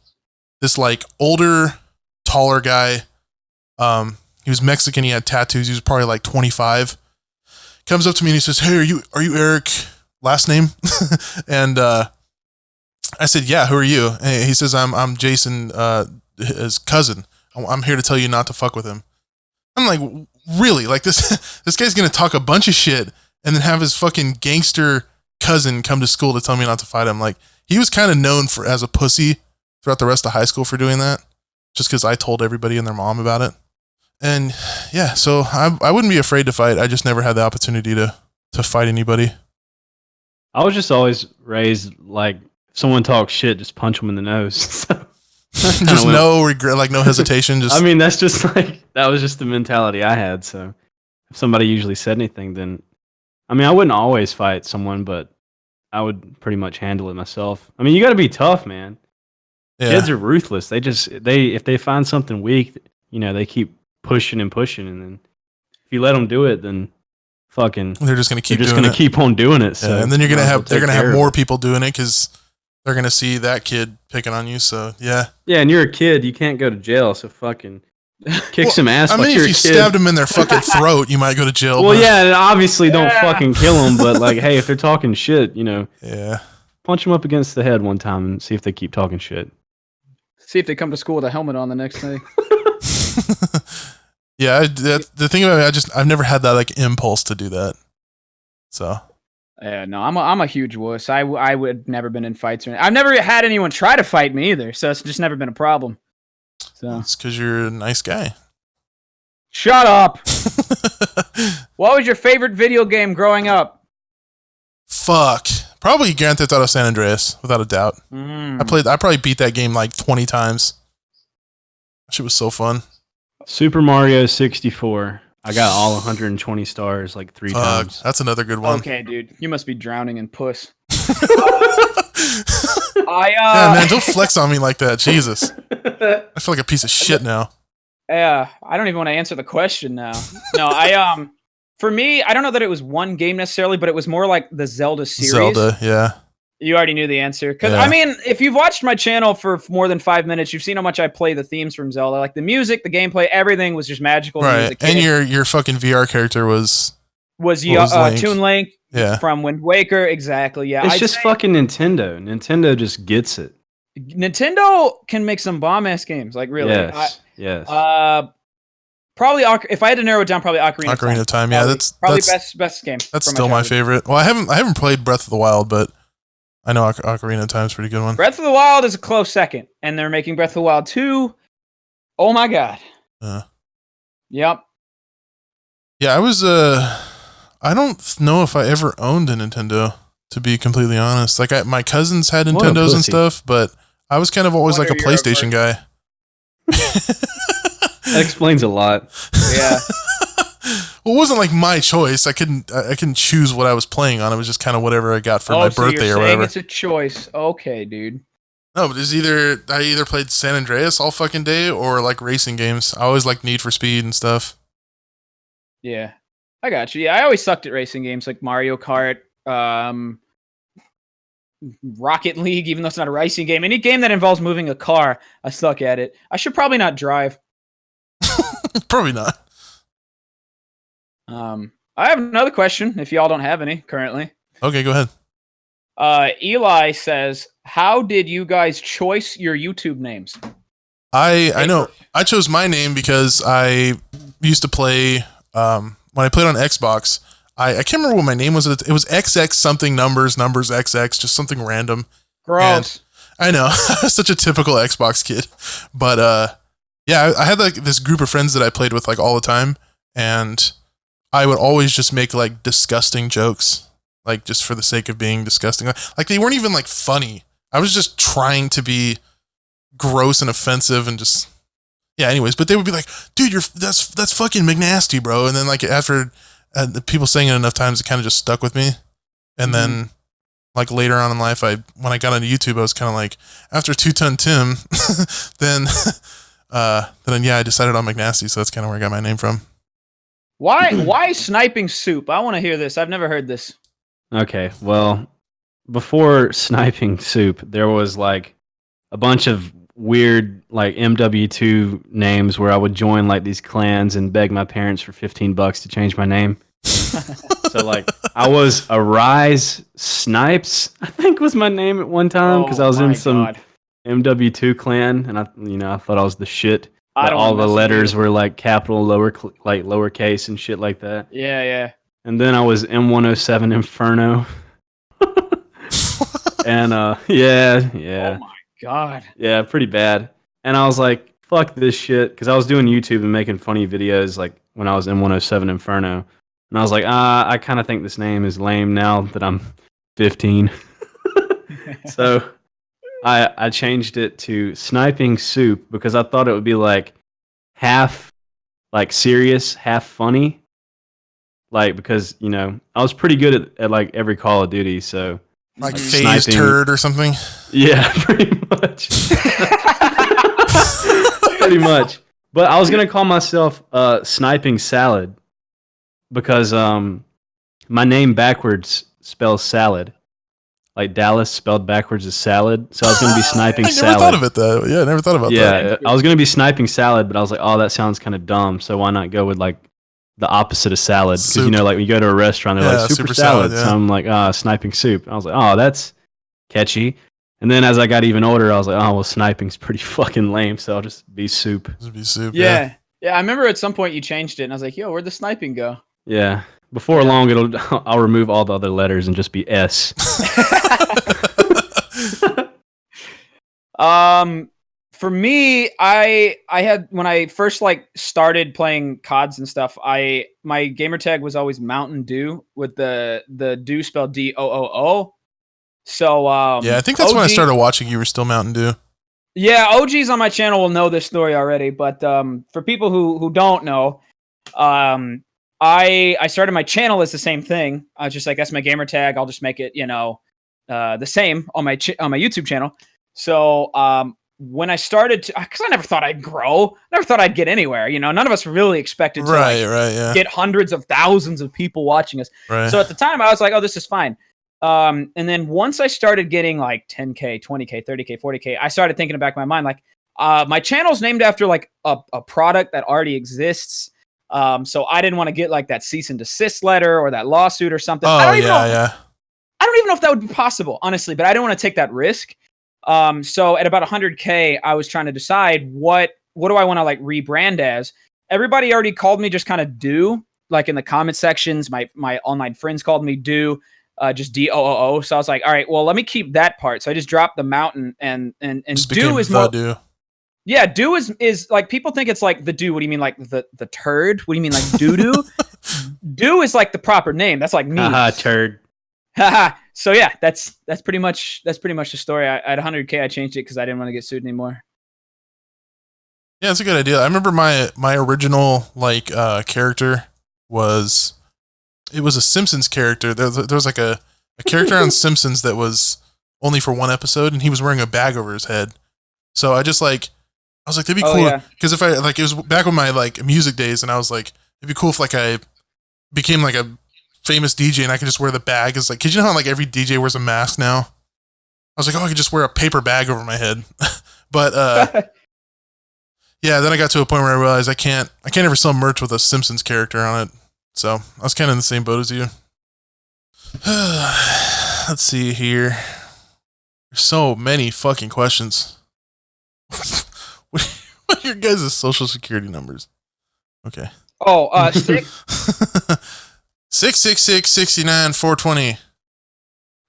A: this like older, taller guy, he was Mexican. He had tattoos. He was probably like 25. Comes up to me and he says, "Hey, are you Eric? Last name?" And I said, "Yeah. Who are you?" And he says, "I'm Jason, his cousin. I'm here to tell you not to fuck with him." I'm like, really? Like this guy's gonna talk a bunch of shit and then have his fucking gangster cousin come to school to tell me not to fight him. Like he was kind of known as a pussy throughout the rest of high school for doing that, just because I told everybody and their mom about it. And yeah, so I wouldn't be afraid to fight. I just never had the opportunity to fight anybody.
B: I was just always raised like if someone talks shit, just punch them in the nose. So
A: Just no regret, like no hesitation. Just
B: I mean, that's just like that was just the mentality I had. So if somebody usually said anything, then I mean, I wouldn't always fight someone, but I would pretty much handle it myself. I mean, you got to be tough, man.
A: yeah.
B: Kids are ruthless. They if they find something weak, you know, they keep pushing and pushing, and then if you let them do it, then fucking
A: They're just gonna keep
B: they're just
A: doing
B: gonna
A: it.
B: keep on doing it. So
A: Yeah, and then you're gonna
B: might as well
A: have they're
B: take
A: gonna
B: care
A: have
B: of
A: more
B: it.
A: people doing it because they're gonna see that kid picking on you. So yeah.
B: Yeah, and you're a kid, you can't go to jail, so fucking kick
A: Well,
B: some ass.
A: I
B: while
A: mean,
B: you're
A: if
B: a
A: you
B: kid.
A: stabbed them in their fucking throat, you might go to jail.
B: Well,
A: but-
B: yeah, and obviously don't
C: Yeah.
B: fucking kill them, but like, hey, if they're talking shit,
A: Yeah.
B: punch them up against the head one time and see if they keep talking shit.
C: See if they come to school with a helmet on the next day.
A: Yeah. The thing about it, I've never had that like impulse to do that. So
C: Yeah, no, I'm a huge wuss. I would never been in fights or I've never had anyone try to fight me either, so it's just never been a problem. So
A: it's because you're a nice guy.
C: shut up. What was your favorite video game growing up?
A: Fuck. Probably Grand Theft Auto San Andreas, without a doubt. I probably beat that game like 20 times. That shit was so fun.
B: Super Mario 64. I got all 120 stars like 3
A: Fuck.
B: times.
A: That's another good one.
C: Okay, dude, you must be drowning in puss.
A: Yeah, man, don't flex on me like that. Jesus. I feel like a piece of shit now.
C: Yeah, I don't even want to answer the question now. No, for me, I don't know that it was one game necessarily, but it was more like the Zelda series.
A: Zelda, yeah.
C: You already knew the answer. Because,
A: Yeah.
C: I mean, if you've watched my channel for more than 5 minutes, you've seen how much I play the themes from Zelda. Like, the music, the gameplay, everything was just magical. to me as a
A: Right.
C: kid.
A: And your fucking VR character was
C: was
A: Link?
C: Toon Link
A: yeah.
C: from Wind Waker. Exactly, yeah.
B: It's
C: I'd
B: just
C: say
B: fucking Nintendo. Nintendo just gets it.
C: Nintendo can make some bomb-ass games. Like, really.
B: Yes.
C: Probably, if I had to narrow it down, probably Ocarina of Time.
A: Ocarina of Time. Yeah,
C: Probably
A: that's
C: best game.
A: that's
C: from
A: still my
C: childhood.
A: favorite. Well, I haven't played Breath of the Wild, but I know Ocarina of Time's a pretty good one.
C: Breath of the Wild is a close second, and they're making Breath of the Wild 2. Oh my god. Yep.
A: Yeah, I was I don't know if I ever owned a Nintendo, to be completely honest. Like my cousins had
B: What a
A: Nintendos and
B: pussy.
A: stuff, but I was kind of always like a
C: Wonder you're a
A: PlayStation guy.
B: That explains a lot.
C: Yeah.
A: Well, it wasn't like my choice. I couldn't choose what I was playing on. It was just kind of whatever I got for my
C: so
A: birthday
C: you're
A: or
C: saying
A: whatever.
C: it's a choice. Okay, dude.
A: No, but I either played San Andreas all fucking day or like racing games. I always like Need for Speed and stuff.
C: Yeah. I got you. Yeah, I always sucked at racing games like Mario Kart, Rocket League, even though it's not a racing game. Any game that involves moving a car, I suck at it. I should probably not drive.
A: Probably not.
C: I have another question if y'all don't have any currently.
A: Okay, go ahead.
C: Eli says, how did you guys choice your YouTube names?
A: I know I chose my name because I used to play when I played on Xbox. I can't remember what my name was. It was XX something numbers XX, just something random.
C: Gross.
A: I know. I was such a typical Xbox kid. But yeah, I had like this group of friends that I played with like all the time, and I would always just make like disgusting jokes, like just for the sake of being disgusting. Like they weren't even like funny. I was just trying to be gross and offensive and just yeah. Anyways, but they would be like, "Dude, that's fucking McNasty, bro." And then like after the people saying it enough times, it kind of just stuck with me. And then like later on in life, when I got on YouTube, I was kind of like after 2-Ton Tim, then yeah, I decided on McNasty, so that's kind of where I got my name from.
C: Why sniping soup? I want to hear this. I've never heard this.
B: Okay, well, before Sniping Soup, there was like a bunch of weird like MW2 names where I would join like these clans and beg my parents for $15 to change my name. So like I was Arise Snipes, I think was my name at one time because I was in some MW2 clan and I thought I was the shit.
C: I don't
B: All the
C: wanna mess with
B: letters
C: you.
B: were like capital, lowercase and shit like that.
C: Yeah.
B: And then I was M107 Inferno. And yeah.
C: Oh my god.
B: Yeah, pretty bad. And I was like, fuck this shit. Because I was doing YouTube and making funny videos like when I was in 107 Inferno. And I was like, I kind of think this name is lame now that I'm 15. So I changed it to Sniping Soup because I thought it would be like half like serious, half funny. Like because, I was pretty good at like every Call of Duty, so
A: Like
C: Mhm.
A: phase
B: Sniping.
A: turd or something.
B: yeah, pretty much. Pretty much. But I was gonna call myself Sniping Salad because my name backwards spells salad. Like Dallas spelled backwards is salad. So I was going to be sniping
A: I
B: salad.
A: never thought of it that. Yeah, I never thought about that.
B: Yeah, I was going to be sniping salad, but I was like, oh, that sounds kind of dumb. So why not go with like the opposite of salad? Because you know, like when you go to a restaurant, they're like super salad.
A: Yeah.
B: So I'm like, sniping soup. I was like, oh, that's catchy. And then as I got even older, I was like, oh, well, sniping's pretty fucking lame. So I'll just be soup.
A: Just be soup.
C: Yeah. I remember at some point you changed it, and I was like, yo, where'd the sniping go?
B: Yeah. Before long, I'll remove all the other letters and just be S.
C: For me, I had when I first like started playing CODs and stuff, my gamer tag was always Mountain Dew with the Dew spelled DOOO. So
A: yeah, I think that's when I started watching. You were still Mountain Dew.
C: Yeah, OGs on my channel will know this story already, but for people who don't know, I started my channel as the same thing. I was just like, that's my gamer tag. I'll just make it, the same on my YouTube channel. So when I started, because I never thought I'd grow, never thought I'd get anywhere. None of us really expected to get hundreds of thousands of people watching us.
A: Right.
C: So at the time, I was like, oh, this is fine. And then once I started getting like 10K, 20K, 30K, 40K, I started thinking in the back of my mind, like, my channel's named after like a product that already exists. So I didn't want to get like that cease and desist letter or that lawsuit or something.
A: Oh,
C: I don't even know if that would be possible, honestly, but I didn't want to take that risk. So at about 100K, I was trying to decide what do I want to like rebrand as. Everybody already called me just kind of Do, like in the comment sections. My online friends called me Do, just DOOO. So I was like, all right, well, let me keep that part. So I just dropped the mountain and Do is more.
A: Do.
C: Yeah, Do is like, people think it's like the Do. What do you mean, like the turd? What do you mean, like doo doo? Do is like the proper name. That's like me.
B: Haha, turd.
C: Haha. So yeah, that's pretty much the story. At 100K, I changed it because I didn't want to get sued anymore.
A: Yeah, it's a good idea. I remember my original like character was a Simpsons character. There was like a character on Simpsons that was only for one episode, and he was wearing a bag over his head. So I was like, that'd be cool because if I like, it was back when my like music days, and I was like, it'd be cool if like I became like a famous DJ and I could just wear the bag. It's like, cause you know how like every DJ wears a mask now? I was like, oh, I could just wear a paper bag over my head. But yeah, then I got to a point where I realized I can't ever sell merch with a Simpsons character on it. So I was kind of in the same boat as you. Let's see here. There's so many fucking questions. What are your guys' social security numbers? Okay.
C: Oh, 6.
A: 666 69 420.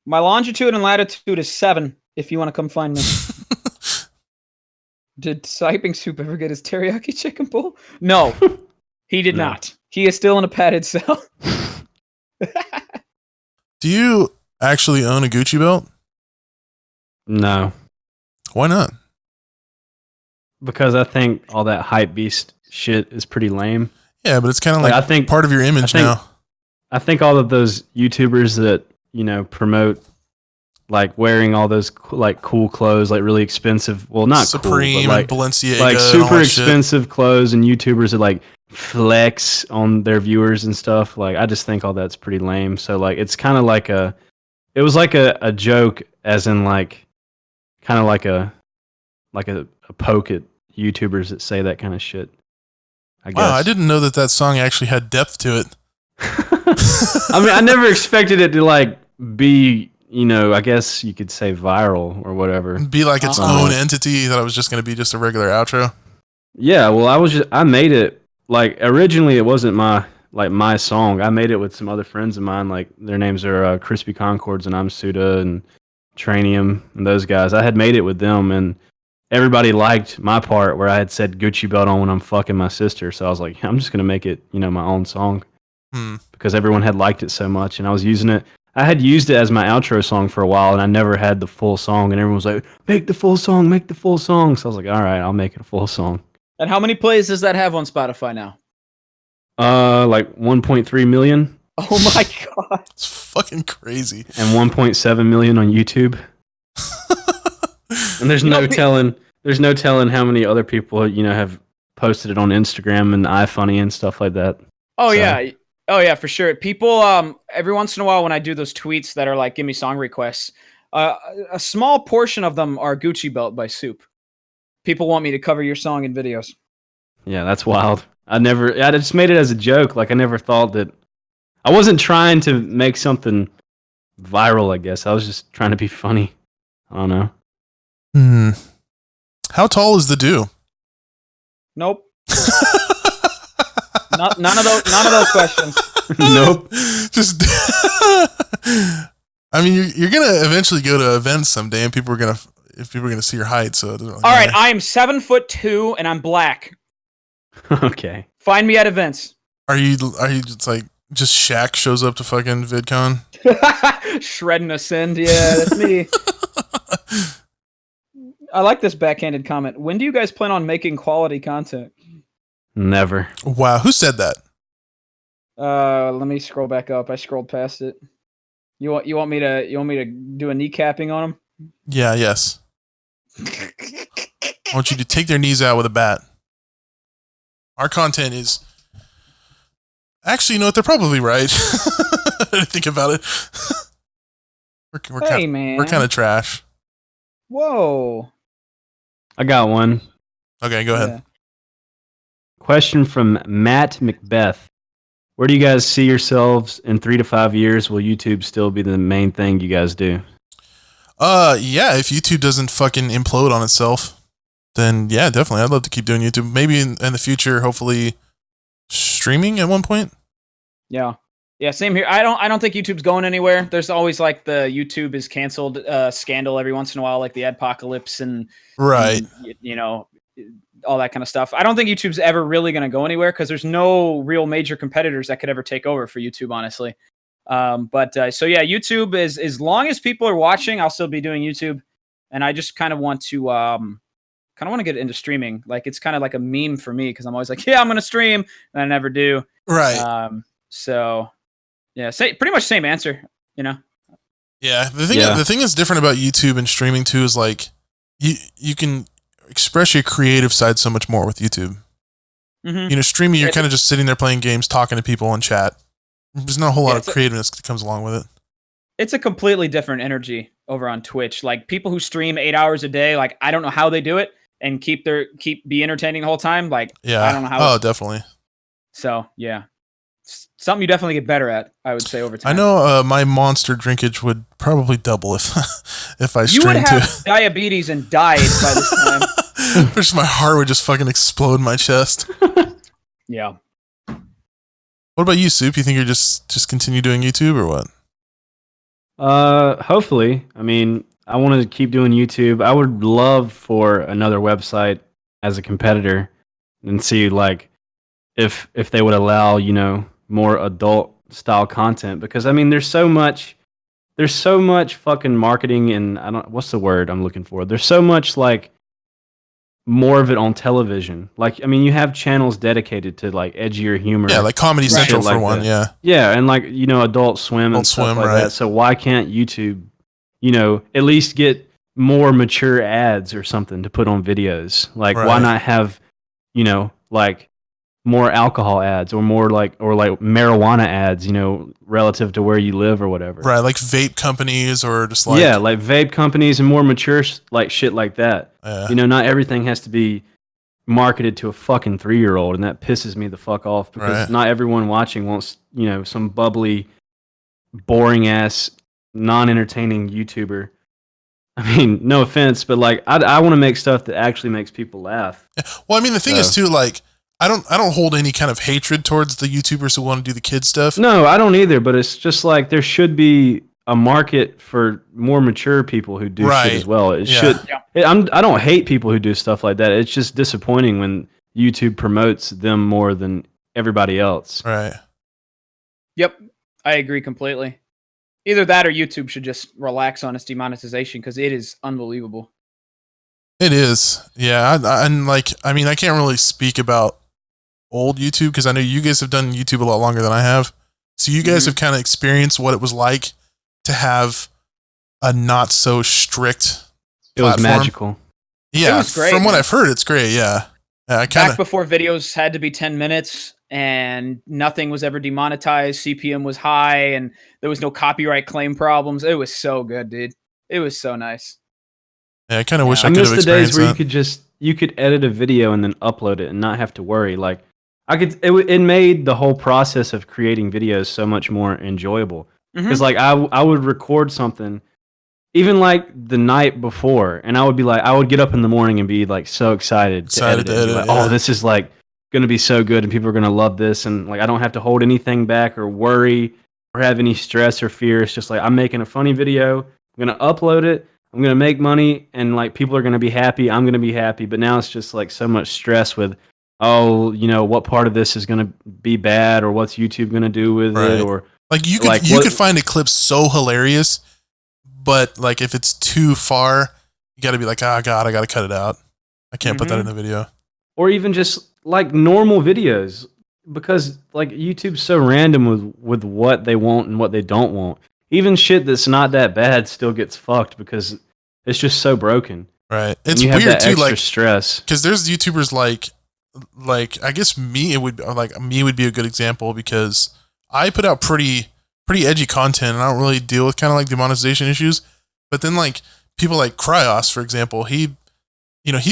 C: My longitude and latitude is 7. If you want to come find me. Did Siping Soup ever get his teriyaki chicken bowl? No, he did not. He is still in a padded cell.
A: Do you actually own a Gucci belt?
B: No.
A: Why not?
B: Because I think all that hype beast shit is pretty lame.
A: Yeah, but it's kind of like
B: I think
A: part of your image now.
B: I think all of those YouTubers that, promote like wearing all those like cool clothes, like really expensive, well, not
A: Supreme,
B: cool, but like
A: Balenciaga,
B: like super expensive
A: shit.
B: clothes, and YouTubers that like flex on their viewers and stuff. Like, I just think all that's pretty lame. So like, it's kind of like it was like a joke, as in like, kind of like a poke at YouTubers that say that kind of shit. I guess.
A: Wow, I didn't know that song actually had depth to it.
B: I mean, I never expected it to like be, I guess you could say viral or whatever.
A: Be like its own entity. That it was just going to be just a regular outro.
B: Yeah, well, I made it like originally it wasn't my song. I made it with some other friends of mine. Like their names are Crispy Concords and I'm Suda and Tranium and those guys. I had made it with them, and everybody liked my part where I had said Gucci belt on when I'm fucking my sister. So I was like, I'm just going to make it, my own song. Because everyone had liked it so much, and I was using it. I had used it as my outro song for a while, and I never had the full song, and everyone was like, make the full song. So I was like, all right, I'll make it a full song.
C: And how many plays does that have on Spotify now?
B: Like 1.3 million.
C: Oh my God.
A: It's fucking crazy.
B: And 1.7 million on YouTube. And there's no telling how many other people, have posted it on Instagram and iFunny and stuff like that.
C: Oh, so. Yeah. Oh yeah, for sure. People, every once in a while when I do those tweets that are like, "Give me song requests," uh, a small portion of them are "Gucci Belt" by Soup. People want me to cover your song in videos.
B: Yeah, that's wild. I just made it as a joke. Like I never thought that. I wasn't trying to make something viral. I guess I was just trying to be funny. I don't know.
A: How tall is the dew?
C: Nope. None of those questions.
B: Nope.
A: Just, I mean, you're gonna eventually go to events someday, and people are gonna see your height. So it doesn't really
C: All right,
A: matter.
C: I am 7'2" and I'm black.
B: Okay.
C: Find me at events.
A: Are you just like just Shaq shows up to fucking VidCon?
C: Shredding a send. Yeah, that's me. I like this backhanded comment. When do you guys plan on making quality content?
B: Never.
A: Wow, who said that?
C: Let me scroll back up. I scrolled past it. You want me to do a kneecapping on them?
A: Yeah, yes. I want you to take their knees out with a bat. Our content is actually, you know what? They're probably right. Think about it. We're kind of trash.
C: Whoa.
B: I got one.
A: Okay, go ahead.
C: Yeah.
B: Question from Matt Macbeth. Where do you guys see yourselves in 3 to 5 years? Will YouTube still be the main thing you guys do?
A: Yeah, if YouTube doesn't fucking implode on itself, then yeah, definitely. I'd love to keep doing YouTube. Maybe in the future, hopefully streaming at one point.
C: Yeah. Yeah, same here. I don't think YouTube's going anywhere. There's always like the YouTube is canceled scandal every once in a while, like the adpocalypse and
A: Right.
C: and, you know, all that kind of stuff. I don't think YouTube's ever really going to go anywhere because there's no real major competitors that could ever take over for YouTube, honestly. So yeah, YouTube is, as long as people are watching, I'll still be doing YouTube. And I just kind of want to get into streaming. Like it's kind of like a meme for me because I'm always like, yeah, I'm going to stream, and I never do.
A: Right.
C: So yeah, pretty much same answer, you know?
A: Yeah. The thing that's different about YouTube and streaming too is like you can express your creative side so much more with YouTube.
C: Mm-hmm.
A: You know, streaming, you're kind of just sitting there playing games, talking to people in chat. There's not a whole lot of creativeness that comes along with it.
C: It's a completely different energy over on Twitch. Like people who stream 8 hours a day, like I don't know how they do it and be entertaining the whole time. Like
A: Yeah.
C: I don't know how.
A: Oh, definitely.
C: So yeah, it's something you definitely get better at, I would say, over time.
A: I know my monster drinkage would probably double if I streamed.
C: You would have diabetes and died by this time.
A: Just my heart would just fucking explode in my chest.
C: Yeah.
A: What about you, Soup? You think you're just continue doing YouTube or what?
B: Hopefully. I mean, I want to keep doing YouTube. I would love for another website as a competitor and see like if they would allow, you know, more adult style content, because I mean there's so much fucking marketing, and what's the word I'm looking for? There's so much like more of it on television. Like, I mean, you have channels dedicated to like edgier humor.
A: Yeah, like Comedy Central for one, yeah.
B: Yeah, and like, you know, Adult Swim and stuff like that. So why can't YouTube, you know, at least get more mature ads or something to put on videos? Like, why not have, you know, like more alcohol ads or like marijuana ads, you know, relative to where you live or whatever.
A: Right, like vape companies or just like...
B: Yeah, like vape companies and more mature like shit like that.
A: Yeah.
B: You know, not everything has to be marketed to a fucking 3-year-old, and that pisses me the fuck off because not everyone watching wants, you know, some bubbly, boring ass, non-entertaining YouTuber. I mean, no offense, but like I want to make stuff that actually makes people laugh.
A: Yeah. Well, I mean, the thing is too, like I don't hold any kind of hatred towards the YouTubers who want to do the kid stuff.
B: No, I don't either, but it's just like there should be a market for more mature people who do shit as well. It should. Yeah. I don't hate people who do stuff like that. It's just disappointing when YouTube promotes them more than everybody else.
A: Right.
C: Yep, I agree completely. Either that or YouTube should just relax on its demonetization because it is unbelievable.
A: It is. Yeah, I mean, I can't really speak about old YouTube because I know you guys have done YouTube a lot longer than I have. So you guys have kind of experienced what it was like to have a not so strict platform.
B: It was magical.
A: Yeah,
C: it was great,
A: from what I've heard, it's great. Yeah,
C: back before videos had to be 10 minutes, and nothing was ever demonetized. CPM was high, and there was no copyright claim problems. It was so good, dude. It was so nice.
A: Yeah, I kind of wish
C: Yeah.
A: I
B: I
A: could
B: miss
A: have
B: the days
A: experienced
B: where
A: that.
B: you could edit a video and then upload it and not have to worry. Like it made the whole process of creating videos so much more enjoyable. Because
C: Mhm.
B: like I would record something even like the night before, and I would get up in the morning and be like so excited to
A: Excited
B: edit
A: to
B: it and be
A: edit,
B: like, oh,
A: yeah.
B: this is like gonna be so good and people are gonna love this, and like I don't have to hold anything back or worry or have any stress or fear. It's just like I'm making a funny video, I'm gonna upload it, I'm gonna make money, and like people are gonna be happy, I'm gonna be happy. But now it's just like so much stress with, oh, what part of this is gonna be bad, or what's YouTube gonna do with it,
A: Right.
B: or
A: Like
B: like
A: you could
B: what.
A: find a clip so hilarious, but like if it's too far, you got to be like, oh god, I got to cut it out. I can't put that in
C: Mhm.
A: the video.
B: Or even just like normal videos, because like YouTube's so random with what they want and what they don't want. Even shit that's not that bad still gets fucked because it's just so broken,
A: Right.
B: and
A: It's
B: you have
A: weird
B: that
A: too,
B: extra
A: like
B: stress.
A: because there's YouTubers like I guess me would be a good example because I put out pretty edgy content and I don't really deal with kind of like demonetization issues. But then like people like Cryos, for example, he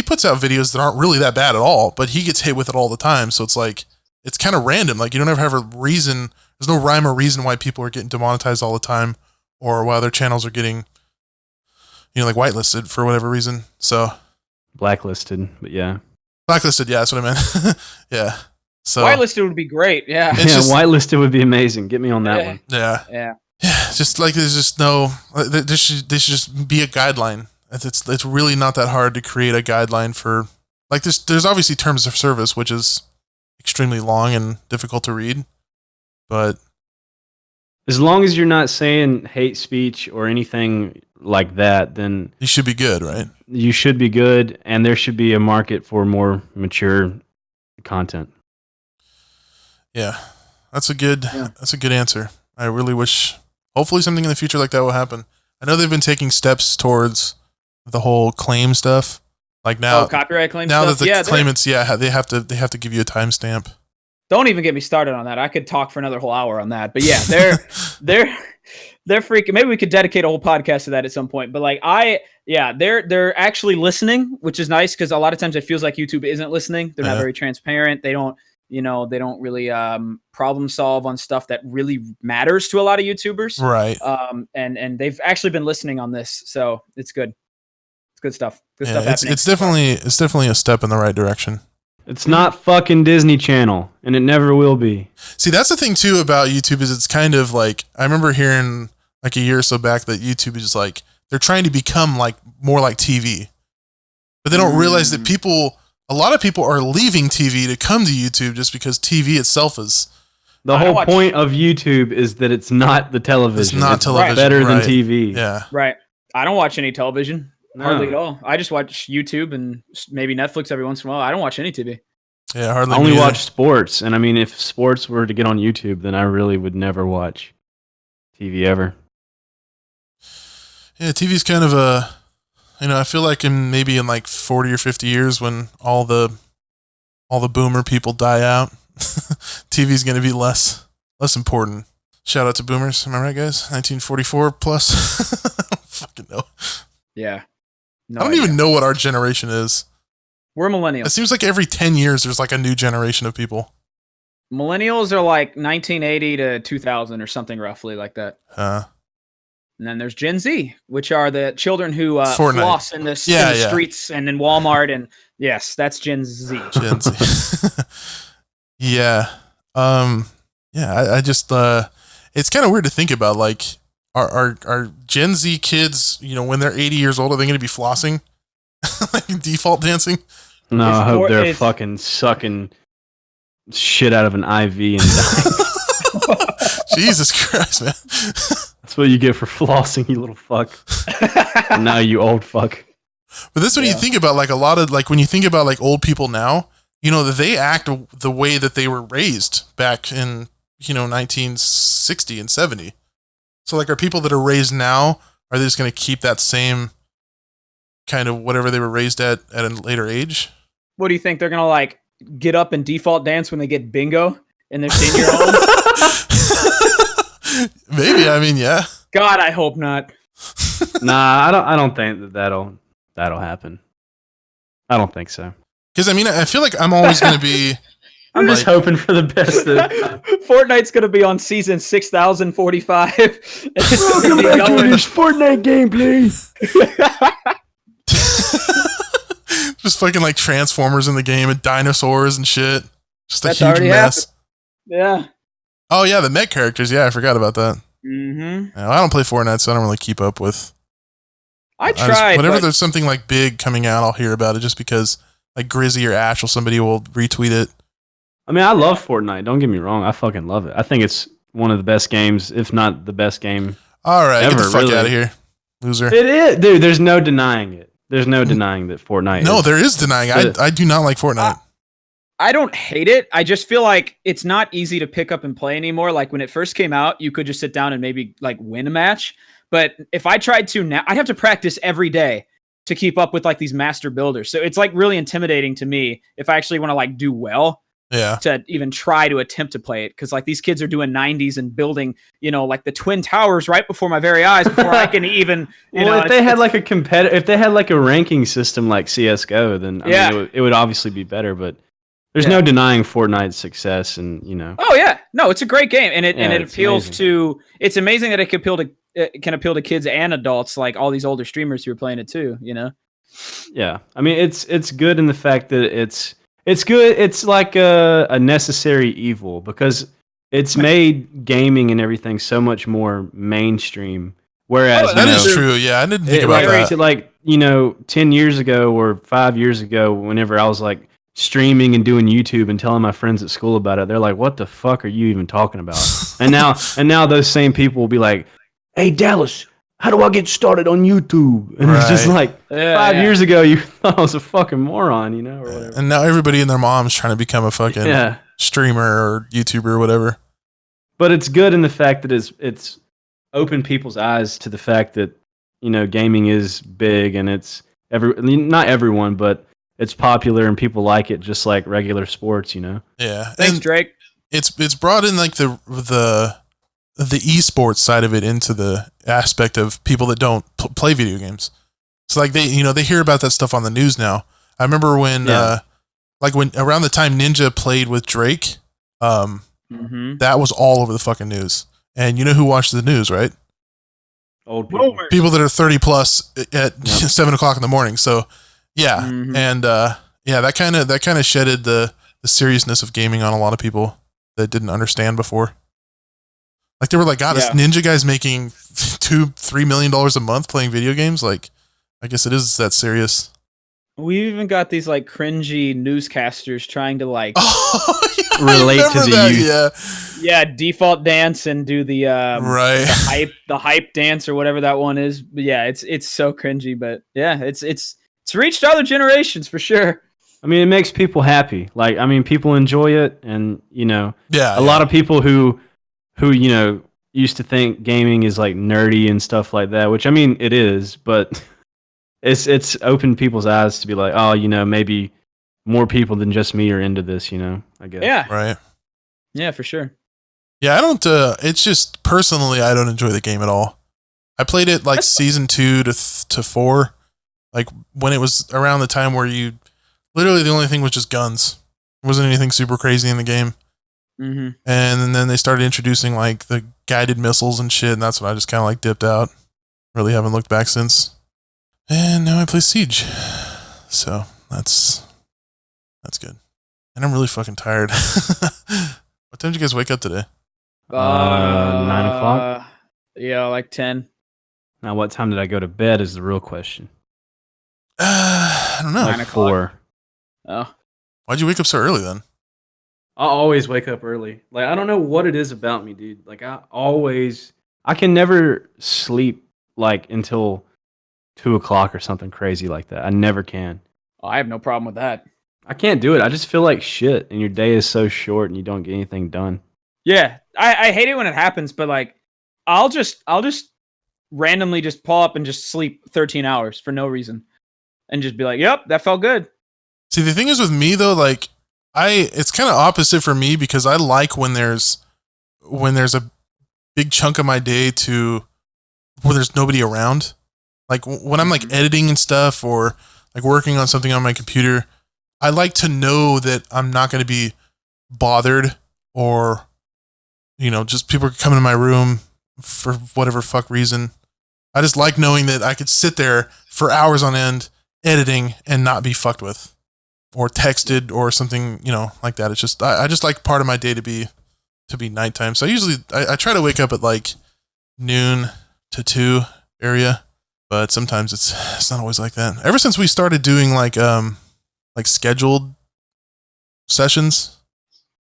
A: puts out videos that aren't really that bad at all, but he gets hit with it all the time. So it's like it's kind of random. Like you don't ever have a reason. There's no rhyme or reason why people are getting demonetized all the time, or why their channels are getting like whitelisted for whatever reason. So
B: Blacklisted, but yeah.
A: blacklisted, yeah, that's what I meant. Yeah. So
C: Whitelisted would be great. Yeah.
A: It's
B: Yeah,
A: just-
B: whitelisted would be amazing. Get me on that one.
A: yeah,
C: Yeah.
A: yeah. Just like there's just no. There should just be a guideline. It's really not that hard to create a guideline for like there's obviously terms of service, which is extremely long and difficult to read, but
B: As long as you're not saying hate speech or anything like that, then
A: you should be good, right?
B: you should be good, and there should be a market for more mature content.
A: Yeah, that's a good
C: Yeah.
A: that's a good answer. I really wish. Hopefully, something in the future like that will happen. I know they've been taking steps towards the whole claim stuff. Like now,
C: Copyright claim
A: now
C: stuff.
A: that the
C: Yeah,
A: claimants, they have to give you a timestamp.
C: don't even get me started on that. I could talk for another whole hour on that. But yeah, they're freaking. Maybe we could dedicate a whole podcast to that at some point. But like they're actually listening, which is nice because a lot of times it feels like YouTube isn't listening. They're not
A: Yeah.
C: very transparent. They don't really problem solve on stuff that really matters to a lot of YouTubers.
A: Right.
C: And they've actually been listening on this, so it's good. It's good stuff. Good
A: Yeah,
C: stuff happening.
A: it's definitely a step in the right direction.
B: It's not fucking Disney Channel, and it never will be.
A: See, that's the thing too about YouTube is it's kind of like I remember hearing like a year or so back that YouTube is just like they're trying to become like more like TV, but they don't realize that a lot of people are leaving TV to come to YouTube just because TV itself is
B: The
C: I
B: whole
C: watch-
B: point of YouTube is that it's not the television.
A: It's not television,
B: better than
A: right.
B: TV.
A: yeah.
C: Right. I don't watch any television.
B: No.
C: Hardly at all. I just watch YouTube and maybe Netflix every once in a while. I don't watch any TV.
A: Yeah, hardly.
B: I only
A: me either.
B: watch sports, and I mean, if sports were to get on YouTube, then I really would never watch TV ever.
A: Yeah, TV's kind of a I feel like maybe in like 40 or 50 years when all the boomer people die out, TV's going to be less important. Shout out to boomers. Am I right, guys? 1944 plus. I don't fucking know.
C: Yeah. No
A: I don't
C: idea.
A: even know what our generation is.
C: We're
A: It
C: millennials.
A: seems like every 10 years there's like a new generation of people.
C: Millennials are like 1980 to 2000 or something roughly like that. And then there's Gen Z, which are the children who
A: Fortnite.
C: floss in the streets and in Walmart. And yes, that's Gen Z.
A: Gen Z. Yeah. I just it's kind of weird to think about. Like, are Gen Z kids, when they're 80 years old, are they going to be flossing, like default dancing?
B: No, I
C: It's
B: hope
C: more-
B: they're
C: it's-
B: fucking sucking shit out of an IV and dying.
A: Jesus Christ, man.
B: That's what you get for flossing, you little fuck. And now you old fuck.
A: But this when you think about like a lot of like when you think about like old people now, that they act the way that they were raised back in 1960 and 70. So like, are people that are raised now, are they just going to keep that same kind of whatever they were raised at a later age?
C: What do you think? They're going to like get up and default dance when they get bingo? in their senior homes?
A: Maybe. I mean, yeah.
C: God, I hope not.
B: Nah, I don't think that'll happen. I don't think so.
A: Because I mean, I feel like I'm always going to be.
B: I'm just hoping for the best.
C: Fortnite's gonna be on season 6045.
B: Welcome back to this Fortnite gameplay.
A: Just fucking like Transformers in the game and dinosaurs and shit. Just a
C: That's
A: huge
C: already
A: mess.
C: Yeah.
A: Oh yeah, the mech characters. Yeah, I forgot about that.
C: Mm-hmm.
A: I don't play Fortnite, so I don't really keep up with.
C: I tried.
A: Whenever
C: but
A: there's something like big coming out, I'll hear about it just because like Grizzy or Ash or somebody will retweet it.
B: I mean, I love Fortnite. Don't get me wrong. I fucking love it. I think it's one of the best games, if not the best game.
A: All right,
B: ever,
A: get the fuck
B: really.
A: out of here, loser.
B: It is, dude. There's no denying it. There's no denying that Fortnite.
A: No, there is denying. I do not like Fortnite.
C: I don't hate it. I just feel like it's not easy to pick up and play anymore. Like when it first came out, you could just sit down and maybe like win a match. But if I tried to now, I'd have to practice every day to keep up with like these master builders. So it's like really intimidating to me if I actually want to like do well.
A: Yeah.
C: To even try to attempt to play it, because like these kids are doing 90s and building, like the twin towers right before my very eyes before I can even.
B: If they had like a if they had like a ranking system like CS:GO, then I mean, it would obviously be better. But there's no denying Fortnite's success, and
C: Oh yeah, no, it's a great game, and it appeals
B: amazing.
C: to. It's amazing that it can appeal to kids and adults, like all these older streamers who are playing it too.
B: Yeah, I mean it's good in the fact that it's good. It's like a necessary evil because it's made gaming and everything so much more mainstream. Whereas
A: that is true. Yeah, I didn't think about that.
B: Like 10 years ago or 5 years ago, whenever I was like streaming and doing YouTube and telling my friends at school about it, they're like, "What the fuck are you even talking about?" and now those same people will be like, "Hey Dallas, how do I get started on YouTube?" And it's just like 5 years ago, you thought I was a fucking moron, or whatever.
A: And now everybody and their mom's trying to become a fucking streamer or YouTuber or whatever.
B: But it's good in the fact that it's opened people's eyes to the fact that gaming is big and it's not everyone, but it's popular and people like it just like regular sports.
A: Yeah.
C: Thanks,
A: and
C: Drake.
A: It's brought in like the esports side of it into the aspect of people that don't play video games. So like they hear about that stuff on the news now. I remember when when around the time Ninja played with Drake, that was all over the fucking news. And you know who watched the news, right?
B: Old people.
A: People that are 30 plus at 7 o'clock in the morning. So yeah. And that kind of shedded the seriousness of gaming on a lot of people that didn't understand before. Like they were like, God, this Ninja guy's making $2-3 million a month playing video games. Like, I guess it is that serious.
C: We even got these like cringy newscasters trying to like
B: relate to the youth.
C: Yeah, default dance and do the the hype dance or whatever that one is. But yeah, it's so cringy, but yeah, it's reached other generations for sure.
B: I mean, it makes people happy. Like, I mean, people enjoy it, and a lot of people who used to think gaming is like nerdy and stuff like that, which I mean it is, but it's opened people's eyes to be like, oh, maybe more people than just me are into this, I guess.
C: Yeah.
A: Right.
C: Yeah, for sure.
A: Yeah, I don't it's just personally I don't enjoy the game at all. I played it like season 2 to 4, like when it was around the time where you literally the only thing was just guns. There wasn't anything super crazy in the game.
C: Mm-hmm.
A: And then they started introducing like the guided missiles and shit, and that's when I just kind of like dipped out. Really haven't looked back since. And now I play Siege, so that's good. And I'm really fucking tired. What time did you guys wake up today?
B: 9 o'clock.
C: Yeah, like 10.
B: Now, what time did I go to bed is the real question.
A: I don't know.
B: Like 4.
C: Oh,
A: Why'd you wake up so early then?
B: I always wake up early. Like, I don't know what it is about me, dude. Like, I can never sleep like until 2 o'clock or something crazy like that. I never can.
C: Oh, I have no problem with that.
B: I can't do it. I just feel like shit, and your day is so short, and you don't get anything done.
C: Yeah, I hate it when it happens, but like, I'll just randomly just pull up and just sleep 13 hours for no reason, and just be like, "Yep, that felt good."
A: See, the thing is with me though, like It's kind of opposite for me because I like when there's a big chunk of my day where there's nobody around. Like when I'm like editing and stuff or like working on something on my computer, I like to know that I'm not going to be bothered or, just people coming to my room for whatever fuck reason. I just like knowing that I could sit there for hours on end editing and not be fucked with or texted or something, like that. It's just, I just like part of my day to be nighttime. So I try to wake up at like noon to 2 area, but sometimes it's not always like that. Ever since we started doing like scheduled sessions,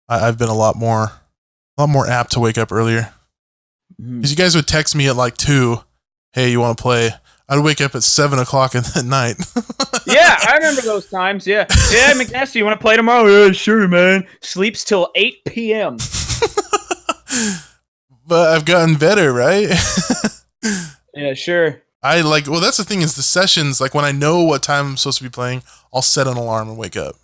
A: I've been a lot more apt to wake up earlier. Because you guys would text me at like 2, hey, you want to play? I'd wake up at 7 o'clock at night.
C: Yeah, I remember those times. Yeah, McNasty, you want to play tomorrow? Yeah, sure, man. Sleeps till 8 p.m.
A: But I've gotten better, right?
C: Yeah, sure.
A: That's the thing is the sessions, like when I know what time I'm supposed to be playing, I'll set an alarm and wake up.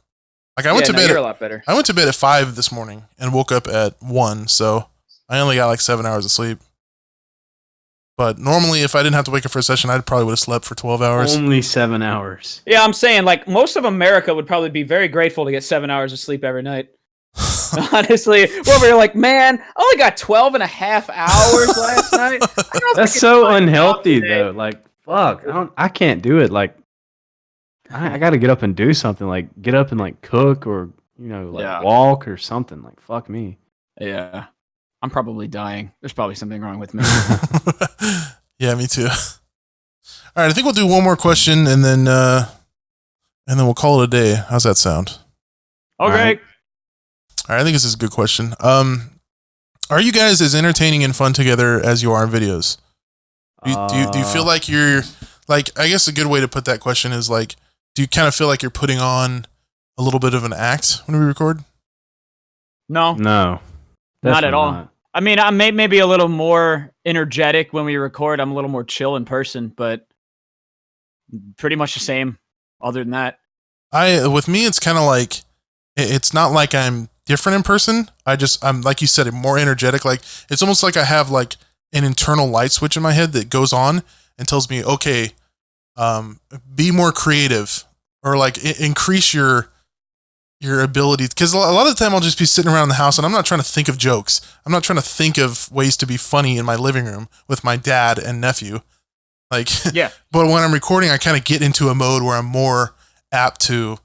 A: Like I went to bed.
C: You're a lot better.
A: I went to bed at 5 this morning and woke up at 1, so I only got like 7 hours of sleep. But normally, if I didn't have to wake up for a session, I probably would have slept for 12 hours.
B: Only 7 hours.
C: Yeah, I'm saying like most of America would probably be very grateful to get 7 hours of sleep every night. Honestly, where we're like, man, I only got 12 and a half hours last night.
B: That's so unhealthy, though. Like, fuck, I can't do it. Like, I got to get up and do something. Like, get up and like cook or walk or something. Like, fuck me.
C: Yeah, I'm probably dying. There's probably something wrong with me.
A: Yeah, me too. All right, I think we'll do one more question and then we'll call it a day. How's that sound?
C: Okay.
A: All right, I think this is a good question. Are you guys as entertaining and fun together as you are in videos? Do you feel like you're like? I guess a good way to put that question is like, do you kind of feel like you're putting on a little bit of an act when we record?
C: No, not at all. Not. I mean, I'm maybe a little more energetic when we record. I'm a little more chill in person, but pretty much the same. Other than that,
A: with me, it's kind of like it's not like I'm different in person. I'm like you said, more energetic. Like it's almost like I have like an internal light switch in my head that goes on and tells me, okay, be more creative or like increase your ability. Because a lot of the time I'll just be sitting around the house and I'm not trying to think of jokes. I'm not trying to think of ways to be funny in my living room with my dad and nephew. Like,
C: yeah.
A: But when I'm recording, I kind of get into a mode where I'm more apt to,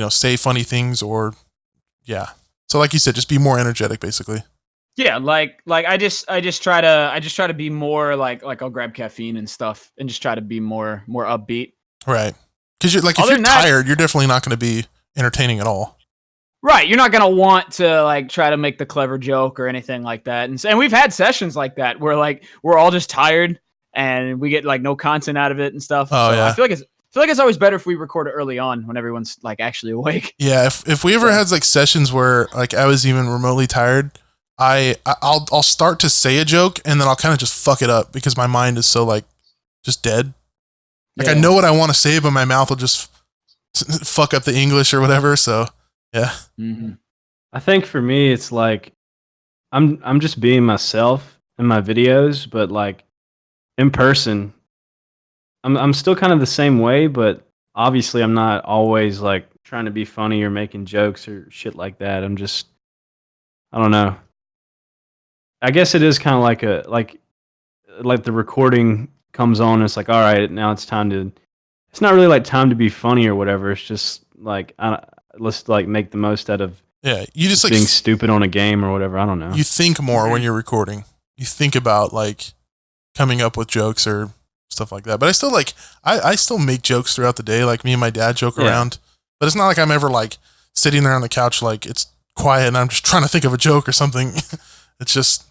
A: say funny things or, yeah. So like you said, just be more energetic, basically.
C: Yeah, like I just try to be more like I'll grab caffeine and stuff and just try to be more upbeat.
A: Right. Because if you're tired, you're definitely not going to be entertaining at all.
C: Right. You're not going to want to like try to make the clever joke or anything like that. And we've had sessions like that where like we're all just tired and we get like no content out of it and stuff.
A: Oh,
C: so
A: yeah.
C: I feel like it's always better if we record it early on when everyone's like actually awake.
A: Yeah, if we ever had like sessions where like I was even remotely tired, I'll start to say a joke and then I'll kind of just fuck it up because my mind is so like just dead. Like I know what I want to say, but my mouth will just fuck up the English or whatever. So yeah.
C: Mm-hmm.
B: I think for me, it's like I'm just being myself in my videos, but like in person. I'm still kind of the same way, but obviously I'm not always like trying to be funny or making jokes or shit like that. I'm just, I don't know. I guess it is kind of like the recording comes on and it's like, all right, now it's time to, it's not really like time to be funny or whatever. It's just like, let's like make the most out of
A: you just like
B: being stupid on a game or whatever. I don't know.
A: You think more when you're recording. You think about like coming up with jokes or stuff like that. But I still like I still make jokes throughout the day. Like me and my dad joke around. But it's not like I'm ever like sitting there on the couch like it's quiet and I'm just trying to think of a joke or something. It's just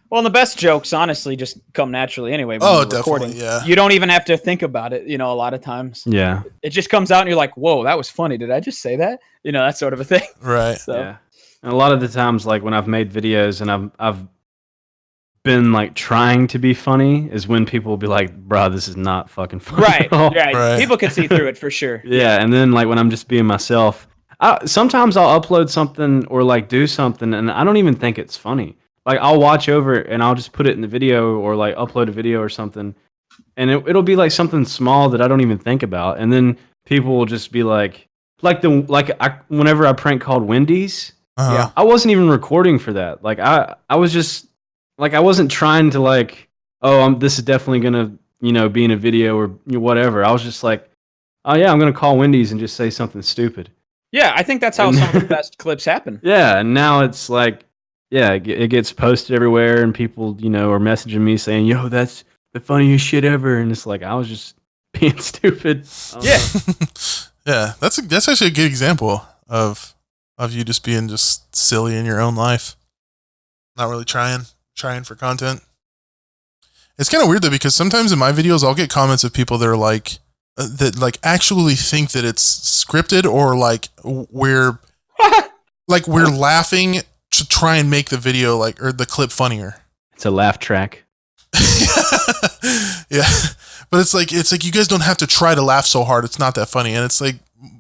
C: Well, the best jokes honestly just come naturally anyway.
A: Oh, definitely, yeah.
C: You don't even have to think about it, a lot of times.
B: Yeah.
C: It just comes out and you're like, whoa, that was funny. Did I just say that? That sort of a thing.
A: Right.
C: So.
B: Yeah. And a lot of the times like when I've made videos and I've been like trying to be funny is when people will be like, bro, this is not fucking funny.
C: Right. People can see through it for sure.
B: Yeah. And then like when I'm just being myself, Sometimes I'll upload something or like do something, and I don't even think it's funny. Like I'll watch over it and I'll just put it in the video or like upload a video or something, and it'll be like something small that I don't even think about, and then people will just be whenever I prank called Wendy's,
A: Uh-huh.
B: I wasn't even recording for that. Like I was just like I wasn't trying to like, oh, this is definitely gonna be in a video or whatever. I was just like, oh yeah, I'm gonna call Wendy's and just say something stupid.
C: Yeah, I think that's how some of the best clips happen.
B: Yeah, and now it's like, yeah, it gets posted everywhere, and people are messaging me saying, yo, that's the funniest shit ever, and it's like I was just being stupid.
C: Yeah.
A: Yeah, that's actually a good example of you just being just silly in your own life, not really trying for content. It's kind of weird though, because sometimes in my videos I'll get comments of people that are like that actually think that it's scripted, or like we're laughing to try and make the video or the clip funnier.
B: It's a laugh track.
A: Yeah, but it's like you guys don't have to try to laugh so hard. It's not that funny, and it's like,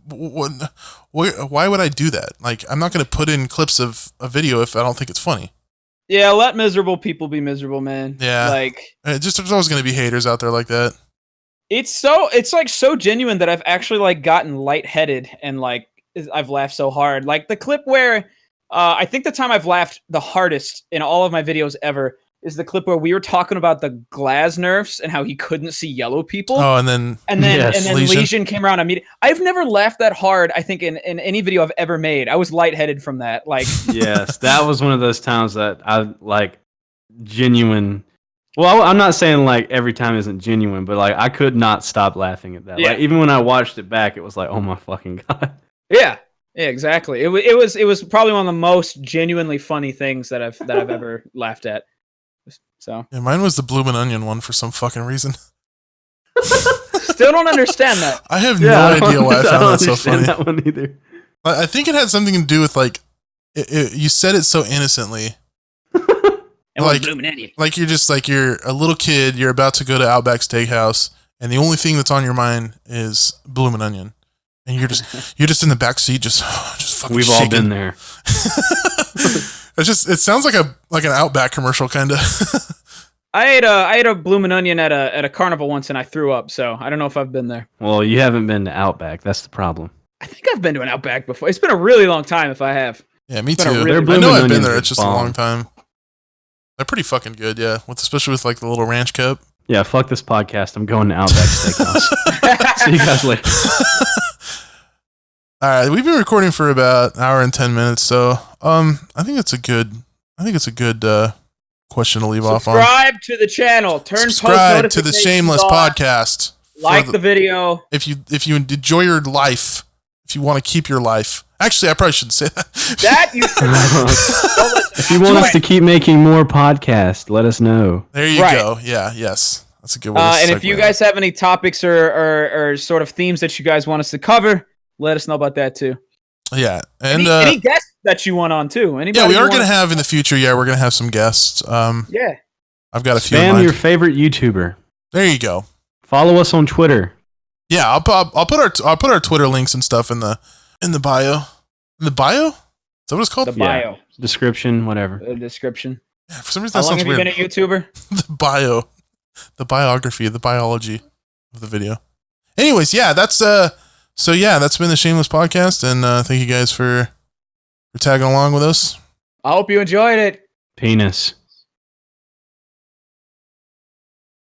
A: why would I do that? Like, I'm not going to put in clips of a video if I don't think it's funny.
C: Yeah, let miserable people be miserable, man.
A: Yeah,
C: like
A: there's always going to be haters out there like that.
C: It's like so genuine that I've actually like gotten lightheaded and like I've laughed so hard. Like the clip where I think the time I've laughed the hardest in all of my videos ever is the clip where we were talking about the Glaz nerfs and how he couldn't see yellow people.
A: Oh, and then
C: Legion came around immediately. I've never laughed that hard, I think, in any video I've ever made. I was lightheaded from that. Like,
B: yes, that was one of those times that I like genuine. Well, I'm not saying like every time isn't genuine, but like I could not stop laughing at that.
C: Yeah.
B: Like even when I watched it back, it was like, oh my fucking god.
C: Yeah, exactly. It was probably one of the most genuinely funny things that I've ever laughed at. So
A: yeah, mine was the Bloomin' Onion one for some fucking reason.
C: Still don't understand that.
A: I have no idea why I found that so funny.
B: That one either.
A: I think it had something to do with like you said it so innocently. Like you're just like you're a little kid, you're about to go to Outback Steakhouse, and the only thing that's on your mind is Bloomin' Onion, and you're just in the back seat, just fucking.
B: We've
A: shaking.
B: all been there.
A: It sounds like an Outback commercial kind of.
C: I ate a Bloomin' Onion at a carnival once and I threw up, so I don't know if I've been there.
B: Well, you haven't been to Outback. That's the problem.
C: I think I've been to an Outback before. It's been a really long time if I have.
A: Yeah, me
C: It's been
A: too.
C: a really-
A: I know I've been
B: Onions
A: there.
B: are
A: It's just a
B: bomb.
A: long time. They're pretty fucking good, yeah. Especially with like the little ranch cup.
B: Yeah, fuck this podcast. I'm going to Outback Steakhouse. See you guys later.
A: All right, we've been recording for about an hour and 10 minutes, so I think it's a good question to leave off on.
C: Subscribe to the channel. Turn post
A: Subscribe to the
C: notifications
A: Shameless
C: on.
A: podcast.
C: Like the video.
A: If you enjoy your life, if you want to keep your life. Actually, I probably shouldn't say that.
C: That you
B: If you want us to keep making more podcasts, let us know.
A: There you
C: Right.
A: go. Yeah, yes. That's a good way to
C: and if
A: segue.
C: you guys have any topics or sort of themes that you guys want us to cover, let us know about that too.
A: Yeah. And
C: Any guests that you want on too? Anybody
A: yeah, we
C: you
A: are
C: want
A: going to have in the future, we're going to have some guests.
C: Yeah.
A: I've got a few in
B: Spam
A: mind.
B: your favorite YouTuber.
A: There you go.
B: Follow us on Twitter.
A: Yeah, I'll put our Twitter links and stuff in the bio. In the bio? Is that what it's called?
C: The bio.
B: Description, whatever.
C: The description.
A: Yeah, for some reason
C: How
A: that
C: long
A: sounds
C: have you
A: weird.
C: been a YouTuber?
A: The bio, the biography, the biology of the video. Anyways, yeah, that's that's been the Shameless podcast, and thank you guys for tagging along with us.
C: I hope you enjoyed it.
B: Penis.